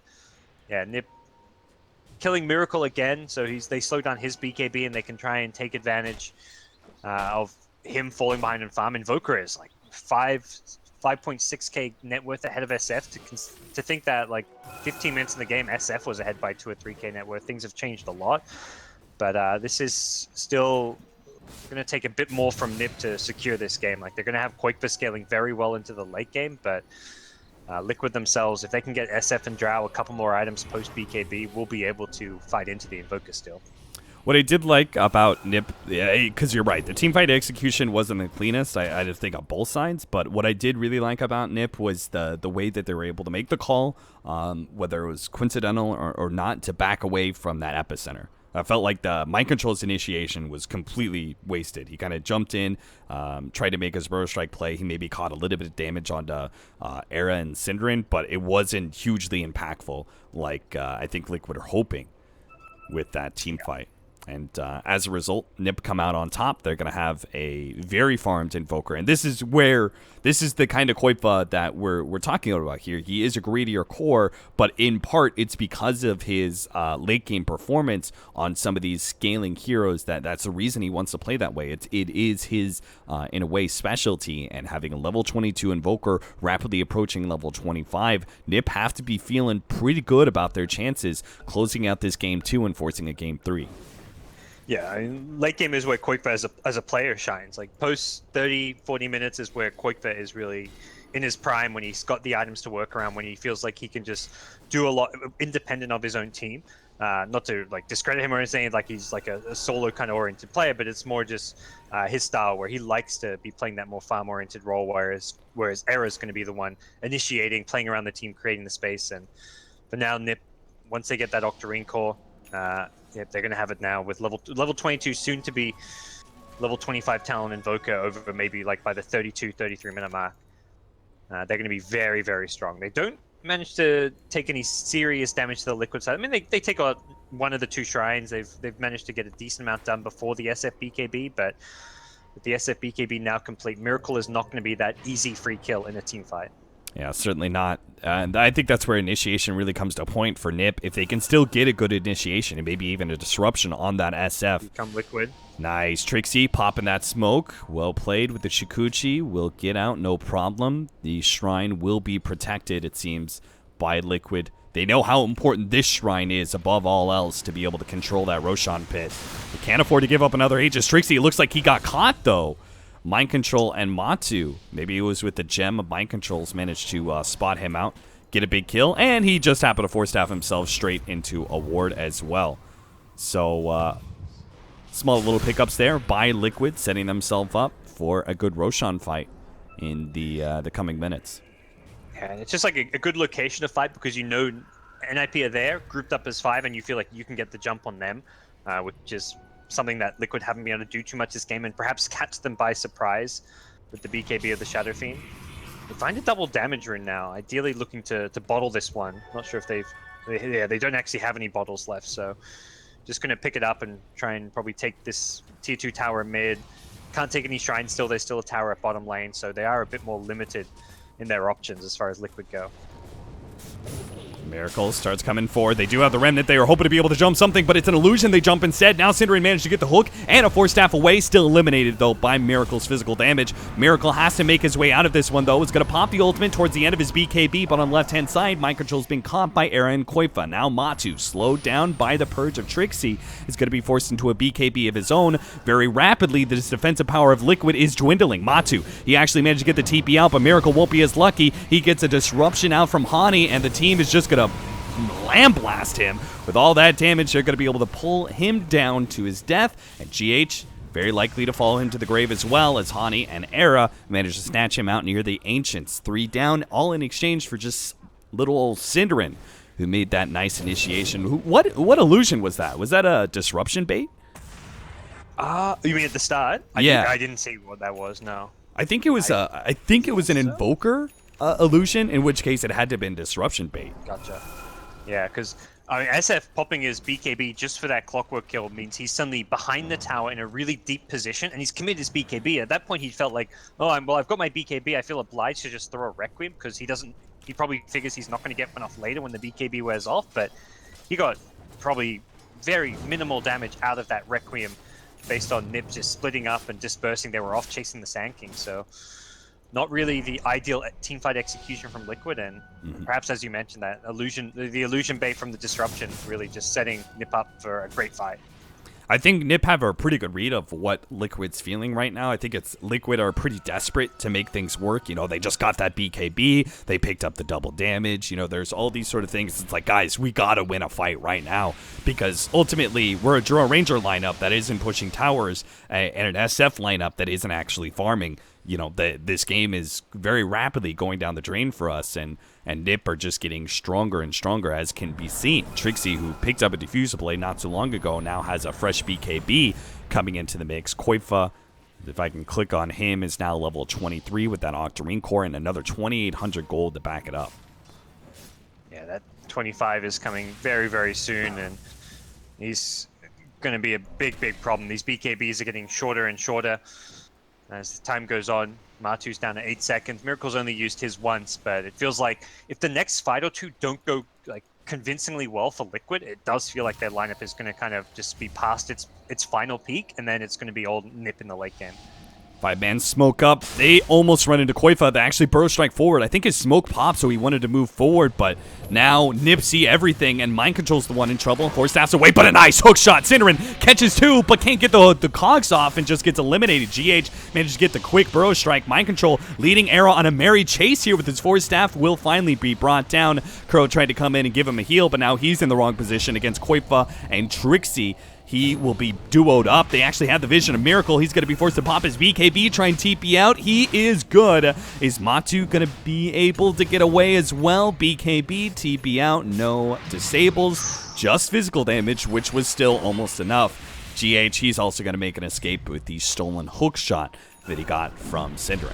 yeah, NiP killing Miracle again, so they slow down his BKB and they can try and take advantage of him falling behind in farm. Invoker is like 5.6k net worth ahead of SF. To think that like 15 minutes in the game, SF was ahead by 2 or 3k net worth. Things have changed a lot, but this is still going to take a bit more from NiP to secure this game. Like they're going to have Qualifiers scaling very well into the late game, but Liquid themselves, if they can get SF and Drow a couple more items post BKB, will be able to fight into the Invoker still. What I did like about NiP, because you're right, the teamfight execution wasn't the cleanest, I just think on both sides, but what I did really like about NiP was the way that they were able to make the call, whether it was coincidental or not, to back away from that Epicenter. I felt like the Mind Control's initiation was completely wasted. He kind of jumped in, tried to make his Burrow Strike play. He maybe caught a little bit of damage on Era and Cinderin, but it wasn't hugely impactful like I think Liquid are hoping with that team fight. And as a result, NiP come out on top. They're going to have a very farmed Invoker. And this is the kind of Koifa that we're talking about here. He is a greedier core, but in part, it's because of his late game performance on some of these scaling heroes that's the reason he wants to play that way. It is his, in a way, specialty. And having a level 22 Invoker rapidly approaching level 25, NiP have to be feeling pretty good about their chances closing out this game 2 and forcing a game 3. Yeah, I mean, late game is where Qualifier as a player shines. Like post 30, 40 minutes is where Qualifier is really in his prime, when he's got the items to work around, when he feels like he can just do a lot independent of his own team. Not to like discredit him or anything, like he's like a solo kind of oriented player, but it's more just his style where he likes to be playing that more farm oriented role, whereas Era is going to be the one initiating, playing around the team, creating the space. But now NiP, once they get that Octarine core, yeah, they're going to have it now with level 22, soon to be level 25 Talon Invoker over maybe like by the 32, 33 minute mark. They're going to be very, very strong. They don't manage to take any serious damage to the Liquid side. I mean, they take out one of the 2 shrines. They've managed to get a decent amount done before the SF BKB, but with the SF BKB now complete, Miracle is not going to be that easy free kill in a team fight. Yeah, certainly not. And I think that's where initiation really comes to a point for NiP. If they can still get a good initiation and maybe even a disruption on that SF. Become Liquid. Nice. Trixie popping that smoke. Well played with the Shukuchi. Will get out, no problem. The shrine will be protected, it seems, by Liquid. They know how important this shrine is above all else to be able to control that Roshan pit. They can't afford to give up another Aegis. Trixie, it looks like he got caught, though. Mind Control and Matu, maybe it was with the gem of Mind Controls, managed to spot him out, get a big kill, and he just happened to force staff himself straight into a ward as well. So, small little pickups there by Liquid, setting themselves up for a good Roshan fight in the coming minutes. Yeah, and it's just like a good location to fight because you know NiP are there, grouped up as 5, and you feel like you can get the jump on them, which is something that Liquid haven't been able to do too much this game, and perhaps catch them by surprise with the BKB of the Shadow Fiend. They find a double damage rune now, ideally looking to bottle this one. Not sure if they don't actually have any bottles left, so just going to pick it up and try and probably take this tier 2 tower mid. Can't take any shrines still, there's still a tower at bottom lane, so they are a bit more limited in their options as far as Liquid go. Miracle starts coming forward. They do have the Remnant. They were hoping to be able to jump something, but it's an illusion. They jump instead. Now Synderen managed to get the hook and a force staff away. Still eliminated, though, by Miracle's physical damage. Miracle has to make his way out of this one, though. It's going to pop the ultimate towards the end of his BKB, but on the left-hand side, Mind Control's being caught by Era and Koifa. Now Matu, slowed down by the Purge of Trixie, is going to be forced into a BKB of his own. Very rapidly, this defensive power of Liquid is dwindling. Matu, he actually managed to get the TP out, but Miracle won't be as lucky. He gets a disruption out from Hani, and the team is just going to Lamb Blast him. With all that damage, they're going to be able to pull him down to his death, and GH very likely to follow him to the grave as well, as Hani and Era manage to snatch him out near the Ancients. 3 down, all in exchange for just little old Synderen, who made that nice initiation. What illusion was that? Was that a disruption bait? You mean at the start? I didn't see what that was, no. I think it was an Invoker illusion, in which case it had to have been disruption bait. Gotcha. Yeah, because I mean, SF popping his BKB just for that clockwork kill means he's suddenly behind the tower in a really deep position, and he's committed his BKB. At that point, he felt like, oh, I've got my BKB. I feel obliged to just throw a Requiem because he probably figures he's not going to get one off later when the BKB wears off. But he got probably very minimal damage out of that Requiem based on NiP just splitting up and dispersing. They were off chasing the Sand King, so not really the ideal teamfight execution from Liquid, and perhaps, as you mentioned, that illusion, the illusion bait from the disruption, really just setting NiP up for a great fight. I think NiP have a pretty good read of what Liquid's feeling right now. I think it's Liquid are pretty desperate to make things work. You know, they just got that BKB. They picked up the double damage. You know, there's all these sort of things. It's like, guys, we got to win a fight right now because ultimately we're a Draw Ranger lineup that isn't pushing towers and an SF lineup that isn't actually farming. You know, this game is very rapidly going down the drain for us, and NiP are just getting stronger and stronger, as can be seen. Trixie, who picked up a Diffuser play not too long ago, now has a fresh BKB coming into the mix. Koifa, if I can click on him, is now level 23 with that Octarine core and another 2,800 gold to back it up. Yeah, that 25 is coming very, very soon, and he's going to be a big, big problem. These BKBs are getting shorter and shorter as the time goes on. Matu's down to 8 seconds. Miracle's only used his once, but it feels like if the next fight or two don't go like convincingly well for Liquid, it does feel like their lineup is going to kind of just be past its final peak, and then it's going to be all NiP in the late game. 5-man smoke up. They almost run into Koifa. They actually burrow strike forward. I think his smoke popped, so he wanted to move forward, but now NiP see everything, and Mind Control's the one in trouble. Force staffs away, but a nice hook shot. Synderen catches 2, but can't get the cogs off and just gets eliminated. GH manages to get the quick burrow strike. Mind Control leading Arrow on a merry chase here with his force staff. Will finally be brought down. Crow tried to come in and give him a heal, but now he's in the wrong position against Koifa and Trixie. He will be duoed up. They actually have the vision of Miracle. He's going to be forced to pop his BKB, try and TP out. He is good. Is Matu going to be able to get away as well? BKB, TP out, no disables. Just physical damage, which was still almost enough. GH, he's also going to make an escape with the stolen hook shot that he got from Synderen.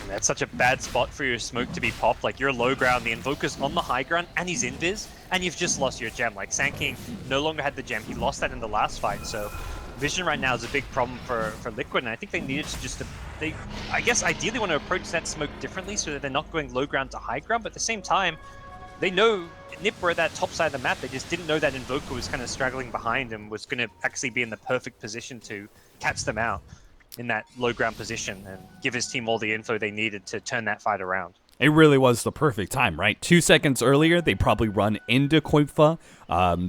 That's such a bad spot for your smoke to be popped. Like, you're low ground, the Invoker's on the high ground, and he's invis, and you've just lost your gem. Like, Sand King no longer had the gem. He lost that in the last fight, so vision right now is a big problem for Liquid, and I think they needed to just, they, I guess, ideally want to approach that smoke differently so that they're not going low ground to high ground, but at the same time, they know NiP were at that top side of the map. They just didn't know that Invoker was kind of straggling behind and was going to actually be in the perfect position to catch them out in that low ground position and give his team all the info they needed to turn that fight around. It really was the perfect time, right? 2 seconds earlier, they probably run into Koifa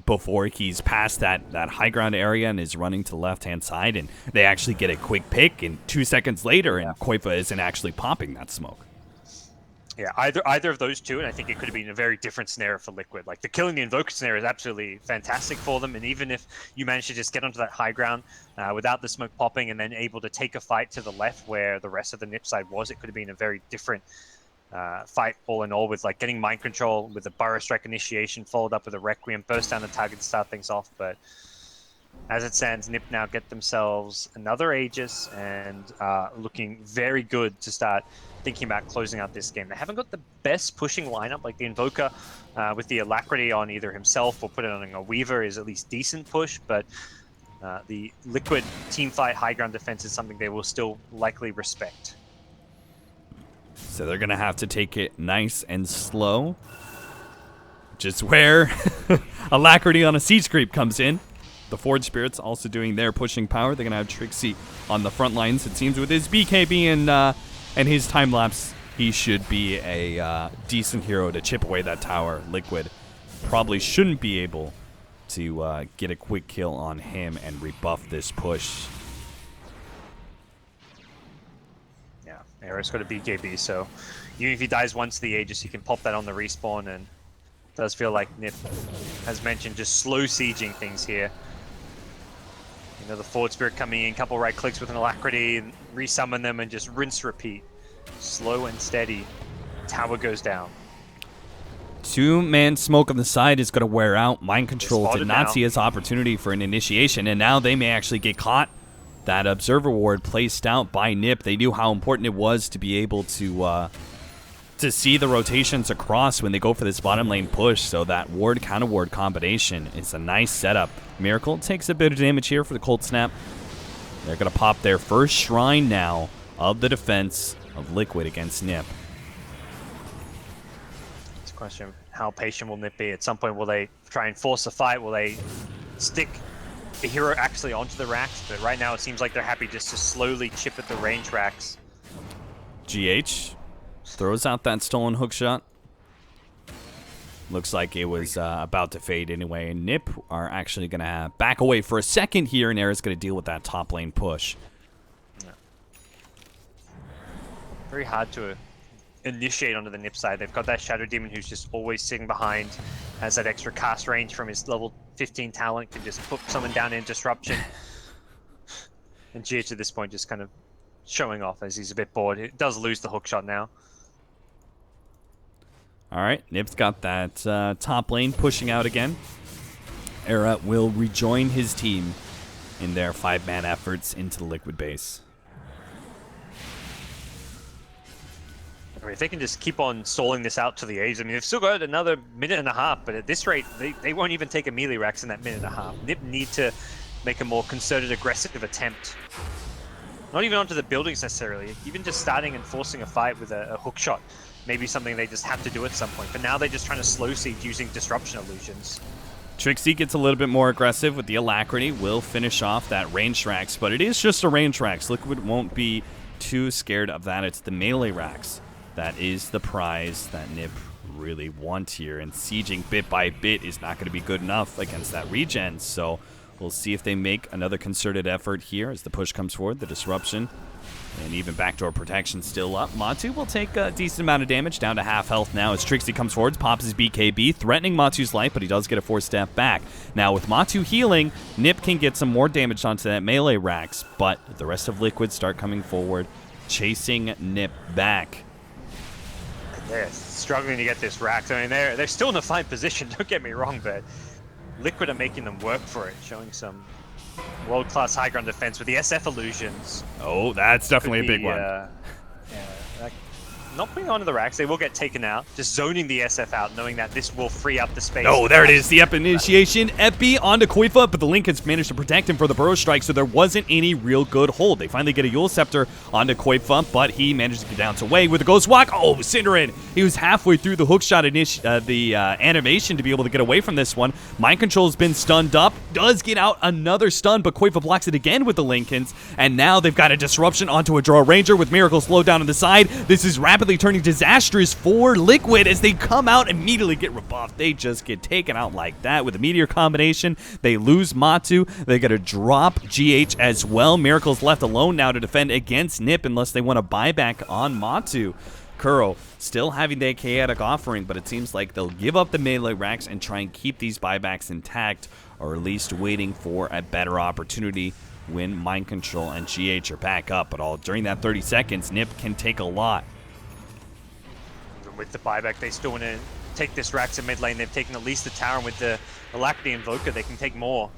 before he's past that high ground area and is running to the left-hand side, and they actually get a quick pick, and 2 seconds later, and Koifa isn't actually popping that smoke. Yeah, either of those two, and I think it could have been a very different scenario for Liquid. Like, the killing the Invoker scenario is absolutely fantastic for them, and even if you manage to just get onto that high ground without the smoke popping and then able to take a fight to the left where the rest of the NiP side was, it could have been a very different fight all in all, with like getting mind control with a Burrow Strike initiation followed up with a Requiem, burst down the target to start things off. But as it stands, NiP now get themselves another Aegis and looking very good to start thinking about closing out this game. They haven't got the best pushing lineup, like the Invoker with the Alacrity on either himself or put it on a Weaver is at least decent push, but the Liquid team fight high ground defense is something they will still likely respect. So they're going to have to take it nice and slow, which is where Alacrity on a Siege Creep comes in. The Forge Spirits also doing their pushing power. They're going to have Trixie on the front lines. It seems with his BKB and his time lapse, he should be a decent hero to chip away that tower. Liquid probably shouldn't be able to get a quick kill on him and rebuff this push. Yeah, Aero's got a BKB, so even if he dies once to the Aegis, he can pop that on the respawn, and it does feel like NiP, as mentioned, just slow sieging things here. You know, the Forward Spirit coming in, couple right clicks with an Alacrity, and resummon them and just rinse repeat. Slow and steady. Tower goes down. 2-man smoke on the side is going to wear out. Mind Control did not now. see his opportunity for an initiation, and now they may actually get caught. That Observer Ward placed out by NiP. They knew how important it was to be able to see the rotations across when they go for this bottom lane push, so that ward counter ward combination is a nice setup. Miracle takes a bit of damage here for the Cold Snap. They're going to pop their first shrine now of the defense of Liquid against NiP. It's a question of how patient will NiP be. At some point, will they try and force a fight? Will they stick the hero actually onto the racks? But right now, it seems like they're happy just to slowly chip at the range racks. GH throws out that stolen hookshot. Looks like it was about to fade anyway. And NiP are actually going to back away for a second here, and Era's going to deal with that top lane push. Yeah. Very hard to initiate onto the NiP side. They've got that Shadow Demon who's just always sitting behind, has that extra cast range from his level 15 talent, can just put someone down in disruption. And GH at this point just kind of showing off as he's a bit bored. He does lose the hookshot now. All right, NiP's got that top lane pushing out again. Era will rejoin his team in their 5-man efforts into the Liquid base. I mean, if they can just keep on stalling this out to the A's, I mean, they've still got another minute and a half, but at this rate, they won't even take a melee Rax in that minute and a half. NiP need to make a more concerted, aggressive attempt. Not even onto the buildings necessarily, even just starting and forcing a fight with a hook shot. Maybe something they just have to do at some point. But now they're just trying to slow siege using disruption illusions. Trixie gets a little bit more aggressive with the Alacrity. Will finish off that range Rax, but it is just a range Rax. Liquid won't be too scared of that. It's the melee Rax that is the prize that NiP really want here. And sieging bit by bit is not going to be good enough against that regen. So we'll see if they make another concerted effort here as the push comes forward. The disruption and even backdoor protection still up. Matu will take a decent amount of damage, down to half health now as Trixie comes forward, pops his BKB, threatening Matu's life, but he does get a 4-step back. Now with Matu healing, NiP can get some more damage onto that melee Rax, but the rest of Liquid start coming forward, chasing NiP back. They're struggling to get this Rax. I mean, they're still in a fine position, don't get me wrong, but Liquid are making them work for it, showing some world-class high ground defense with the SF illusions. Oh, that's definitely a big one. Not putting onto the racks, they will get taken out. Just zoning the SF out, knowing that this will free up the space. Oh, there it is, the Epi initiation. Epi onto Koifa, but the Link has managed to protect him for the Burrow Strike, so there wasn't any real good hold. They finally get a Yule Scepter onto Koifa, but he managed to get down to Wei with a Ghost Walk. Oh, Cinderin! He was halfway through the hookshot animation to be able to get away from this one. Mind Control's been stunned up, does get out another stun, but Koifa blocks it again with the Linkens, and now they've got a disruption onto a Draw Ranger with Miracle slowed down on the side. This is rapidly rapidly turning disastrous for Liquid as they come out, immediately get rebuffed. They just get taken out like that with a Meteor combination. They lose Matu. They got to drop GH as well. Miracle's left alone now to defend against NiP unless they want to buy back on Matu. Kuro still having the chaotic offering, but it seems like they'll give up the melee racks and try and keep these buybacks intact, or at least waiting for a better opportunity when Mind Control and GH are back up. But all during that 30 seconds, NiP can take a lot. Even with the buyback, they still want to take this rack to mid lane. They've taken at least the tower, and with the Alacrity Invoker, they can take more.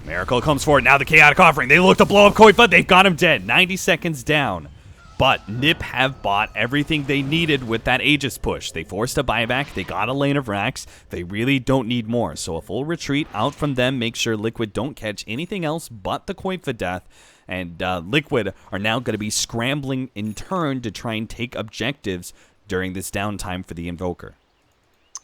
Miracle comes forward. Now the chaotic offering. They look to blow up Koifa. They've got him dead. 90 seconds down. But NiP have bought everything they needed with that Aegis push. They forced a buyback. They got a lane of racks. They really don't need more. So a full retreat out from them. Make sure Liquid don't catch anything else but the Koifa death. And Liquid are now going to be scrambling in turn to try and take objectives during this downtime for the Invoker.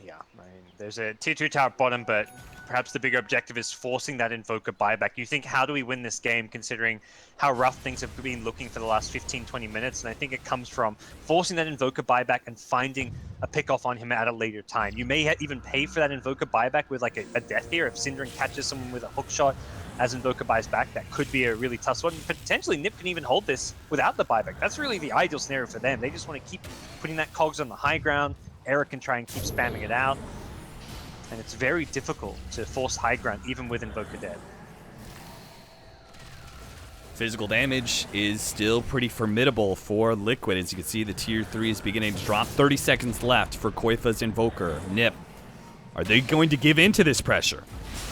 Yeah, I mean, there's a tier 2 tower bottom, but perhaps the bigger objective is forcing that Invoker buyback. You think, how do we win this game considering how rough things have been looking for the last 15-20 minutes? And I think it comes from forcing that Invoker buyback and finding a pick-off on him at a later time. You may even pay for that Invoker buyback with like a death here. If Synderen catches someone with a hook shot as Invoker buys back, that could be a really tough one. Potentially, NiP can even hold this without the buyback. That's really the ideal scenario for them. They just want to keep putting that cogs on the high ground. Eric can try and keep spamming it out. And it's very difficult to force high ground, even with Invoker dead. Physical damage is still pretty formidable for Liquid. As you can see, the tier 3 is beginning to drop. 30 seconds left for Koifa's Invoker. NiP, are they going to give in to this pressure?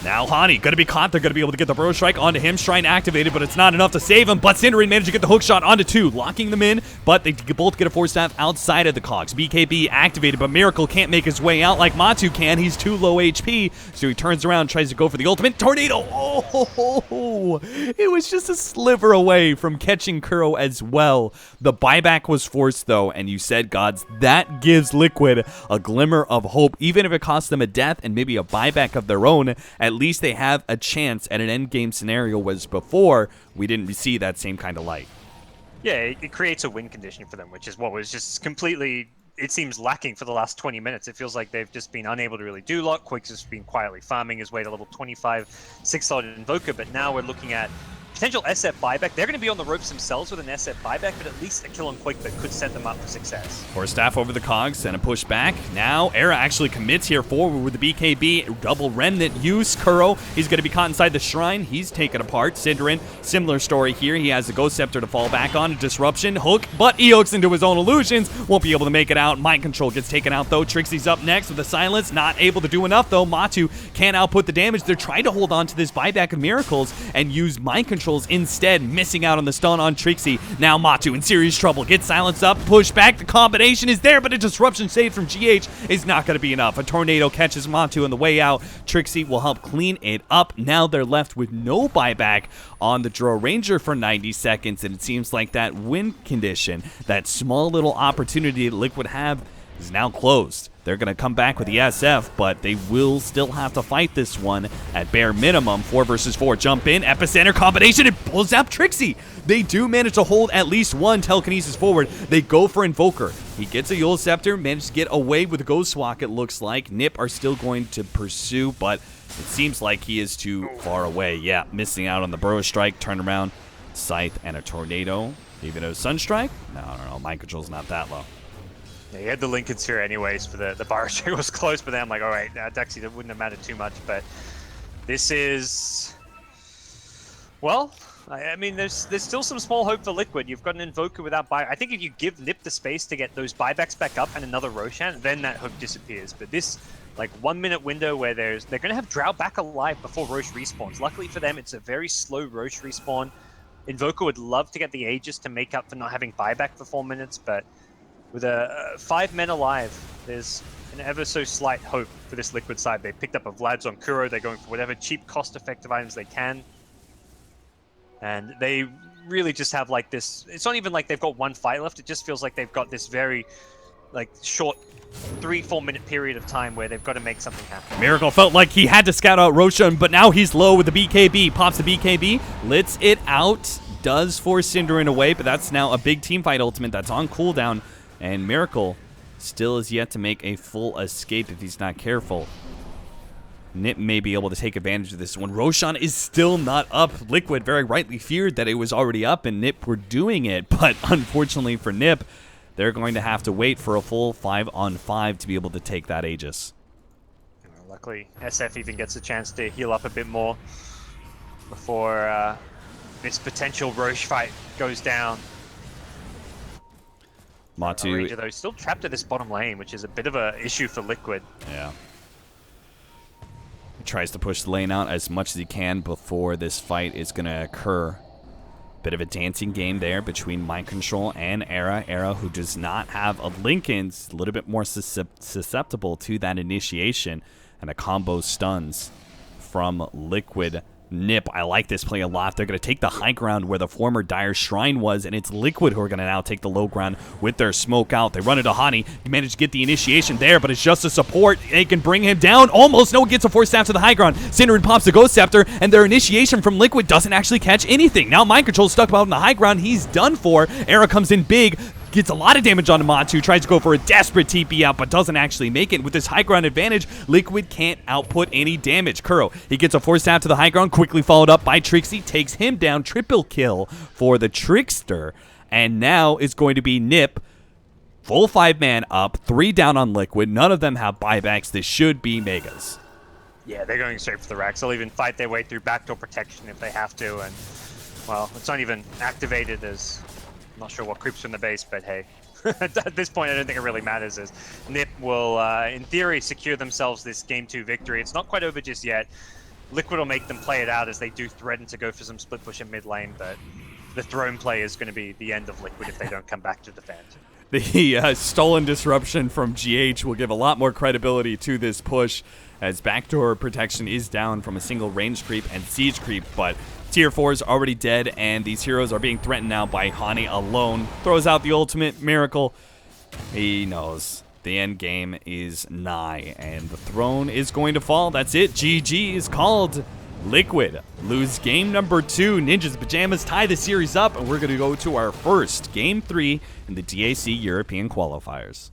Now Hani, going to be caught. They're going to be able to get the Burrow Strike onto him. Shrine activated, but it's not enough to save him. But Synderen managed to get the hook shot onto 2, locking them in. But they both get a Force Staff outside of the cogs. BKB activated, but Miracle can't make his way out like Matu can. He's too low HP, so he turns around, tries to go for the ultimate. Tornado! Oh, it was just a sliver away from catching Kuro as well. The buyback was forced, though, and you said, gods, that gives Liquid a glimmer of hope. Even if it costs them a death and maybe a buyback of their own, at least they have a chance at an endgame scenario, whereas before, we didn't see that same kind of light. Yeah, it creates a win condition for them, which is what was just completely, it seems, lacking for the last 20 minutes. It feels like they've just been unable to really do a lot. Quick's just been quietly farming his way to level 25, 6-slot Invoker, but now we're looking at potential SF buyback. They're going to be on the ropes themselves with an SF buyback, but at least a kill on Quick that could set them up for success. Force Staff over the cogs and a push back. Now Era actually commits here forward with the BKB. Double Remnant use. Kuro, he's going to be caught inside the shrine. He's taken apart. Synderen, similar story here. He has the Ghost Scepter to fall back on. A disruption. Hook, but he hooks into his own illusions. Won't be able to make it out. Mind Control gets taken out though. Trixie's up next with the silence. Not able to do enough though. Matu can't output the damage. They're trying to hold on to this buyback of Miracles and use Mind Controls instead, missing out on the stun on Trixie. Now Matu in serious trouble. Gets silenced up, push back. The combination is there, but a disruption save from GH is not going to be enough. A tornado catches Matu on the way out. Trixie will help clean it up. Now they're left with no buyback on the Draw Ranger for 90 seconds, and it seems like that win condition, that small little opportunity that Liquid have, is now closed. They're going to come back with the SF, but they will still have to fight this one at bare minimum. 4 versus 4. Jump in. Epicenter combination. It pulls out Trixie. They do manage to hold at least one telekinesis forward. They go for Invoker. He gets a Yule Scepter. Manages to get away with a Ghost Walk, it looks like. NiP are still going to pursue, but it seems like he is too far away. Yeah, missing out on the Burrow Strike. Turnaround. Scythe and a Tornado. Even a Sunstrike? No. Mind Control's not that low. Yeah, he had the Lincoln Sphere anyways for the Burrow Strike was close, but then I'm like, all right, Dexy, that wouldn't have mattered too much, but this is, well, I mean, there's still some small hope for Liquid. You've got an Invoker without buy. I think if you give NiP the space to get those buybacks back up and another Roshan, then that hook disappears. But this, like, 1 minute window where they're going to have Drow back alive before Roche respawns. Luckily for them, it's a very slow Roche respawn. Invoker would love to get the Aegis to make up for not having buyback for 4 minutes, but with 5 men alive, there's an ever so slight hope for this Liquid side. They picked up a Vlad's on Kuro. They're going for whatever cheap, cost-effective items they can. And they really just have like this, it's not even like they've got one fight left. It just feels like they've got this very like short 3-4 minute period of time where they've got to make something happen. Miracle felt like he had to scout out Roshan, but now he's low with the BKB. Pops the BKB, lets it out, does force Synderen away, but that's now a big team fight ultimate that's on cooldown. And Miracle still is yet to make a full escape if he's not careful. NiP may be able to take advantage of this one. Roshan is still not up. Liquid very rightly feared that it was already up and NiP were doing it, but unfortunately for NiP, they're going to have to wait for a full 5-on-5 to be able to take that Aegis. Luckily, SF even gets a chance to heal up a bit more before this potential Roche fight goes down. Matu, Ranger, though, still trapped at this bottom lane, which is a bit of an issue for Liquid. Yeah. He tries to push the lane out as much as he can before this fight is going to occur. Bit of a dancing game there between Mind Control and Era. Era, who does not have a Lincoln, is a little bit more susceptible to that initiation. And a combo stuns from Liquid. NiP, I like this play a lot. They're going to take the high ground where the former Dire Shrine was, and it's Liquid who are going to now take the low ground with their smoke out. They run into Hani. He managed to get the initiation there, but it's just a support. They can bring him down. Almost. No one gets a force staff to the high ground. Synderen pops the Ghost Scepter, and their initiation from Liquid doesn't actually catch anything. Now Mind Control stuck out in the high ground. He's done for. Era comes in big. Gets a lot of damage on Matu, tries to go for a desperate TP out, but doesn't actually make it. With this high ground advantage, Liquid can't output any damage. Kuro, he gets a force staff to the high ground, quickly followed up by Trixie, takes him down. Triple kill for the Trickster. And now it's going to be NiP, full 5-man up, 3 down on Liquid. None of them have buybacks. This should be Megas. Yeah, they're going straight for the racks. They'll even fight their way through backdoor protection if they have to. And, well, it's not even activated as... I'm not sure what creeps from the base, but hey, at this point I don't think it really matters, as NiP will, in theory, secure themselves this Game 2 victory. It's not quite over just yet. Liquid will make them play it out as they do threaten to go for some split push in mid lane, but the throne play is going to be the end of Liquid if they don't come back to defend. The stolen disruption from GH will give a lot more credibility to this push, as backdoor protection is down from a single range creep and siege creep, but Tier 4 is already dead, and these heroes are being threatened now by Hani alone. Throws out the ultimate Miracle. He knows the end game is nigh, and the throne is going to fall. That's it. GG is called. Liquid lose game number 2. Ninjas Pajamas tie the series up, and we're going to go to our first Game 3 in the DAC European Qualifiers.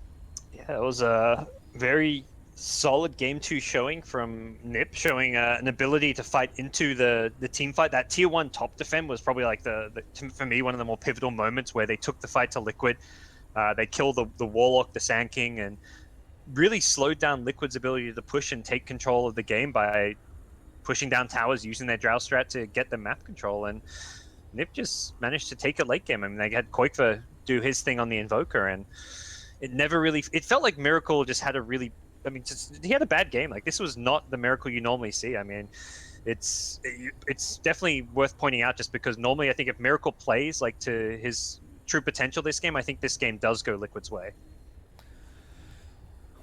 Yeah, it was a very solid Game 2 showing from NiP, showing an ability to fight into the team fight. That Tier 1 top defend was probably like for me, one of the more pivotal moments where they took the fight to Liquid. They killed the Warlock, the Sand King, and really slowed down Liquid's ability to push and take control of the game by pushing down towers, using their Drow strat to get the map control. And NiP just managed to take a late game. I mean, they had Koikva do his thing on the Invoker, and it felt like Miracle just had a really, he had a bad game. Like, this was not the Miracle you normally see. I mean, it's definitely worth pointing out, just because normally I think if Miracle plays like to his true potential this game, I think this game does go Liquid's way.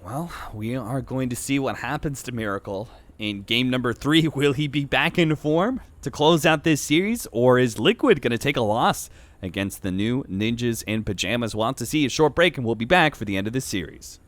Well, we are going to see what happens to Miracle in game number 3. Will he be back in form to close out this series, or is Liquid going to take a loss against the new Ninjas in Pajamas? We'll have to see. A short break, and we'll be back for the end of this series.